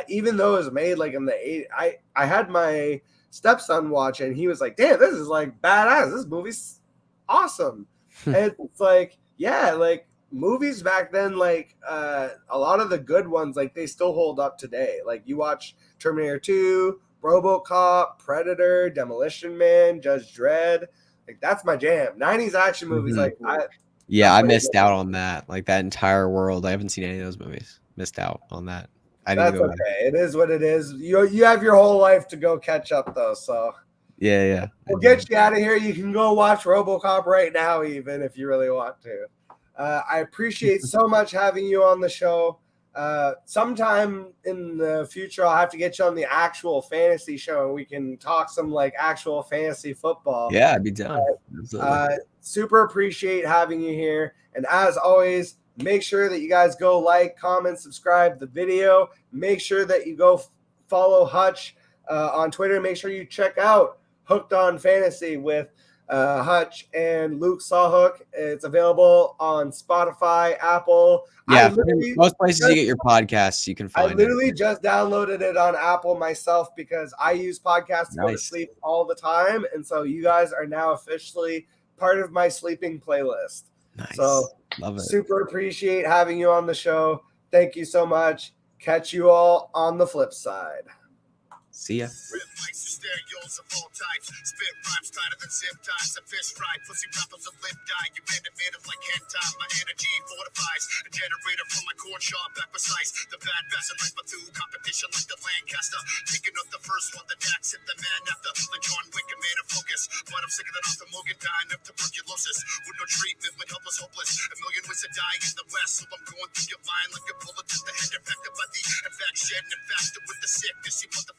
Even though it was made like in the 80s, I had my stepson watch it and he was like, damn, this is like badass. This movie's awesome. And it's like, yeah, like movies back then, like a lot of the good ones, like they still hold up today. Like you watch Terminator 2, RoboCop, Predator, Demolition Man, Judge Dredd. Like that's my jam. 90s action movies. Mm-hmm. Like I missed out on that. Like that entire world. I haven't seen any of those movies. Missed out on that. That's okay. It is what it is. You have your whole life to go catch up though. So yeah. We'll get you out of here. You can go watch RoboCop right now, even if you really want to. I appreciate so much having you on the show. Sometime in the future, I'll have to get you on the actual fantasy show and we can talk some like actual fantasy football. Yeah, I'd be down. Super appreciate having you here. And as always, Make sure that you guys go like, comment, subscribe the video. Make sure that you go follow Hutch on Twitter. Make sure you check out Hooked on Fantasy with Hutch and Luke Sawhook. It's available on Spotify, Apple. Yeah, most places you get your podcasts, you can find I literally just downloaded it on Apple myself because I use podcasts to go to sleep all the time. And so you guys are now officially part of my sleeping playlist. Nice. So love it. Super appreciate having you on the show. Thank you so much. Catch you all on the flip side. See ya. Rip mics and stereos of all types. Spit rhymes tighter than zip ties. A fish fry, pussy rappers a lip dye. You made it like hentai. My energy fortifies. A generator from my core sharp, back precise. The bad bastard like Batu. Competition like the Lancaster. Taking up the first one, the next hit the man after. The John Wick and man of focus. But I'm sick of that off the Morgan dying of tuberculosis. With no treatment, with helpless, hopeless. A million ways to die in the West. So I'm going through your mind like a bullet to the head. Infected by the infection. Infected with the sickness. You motherfucker.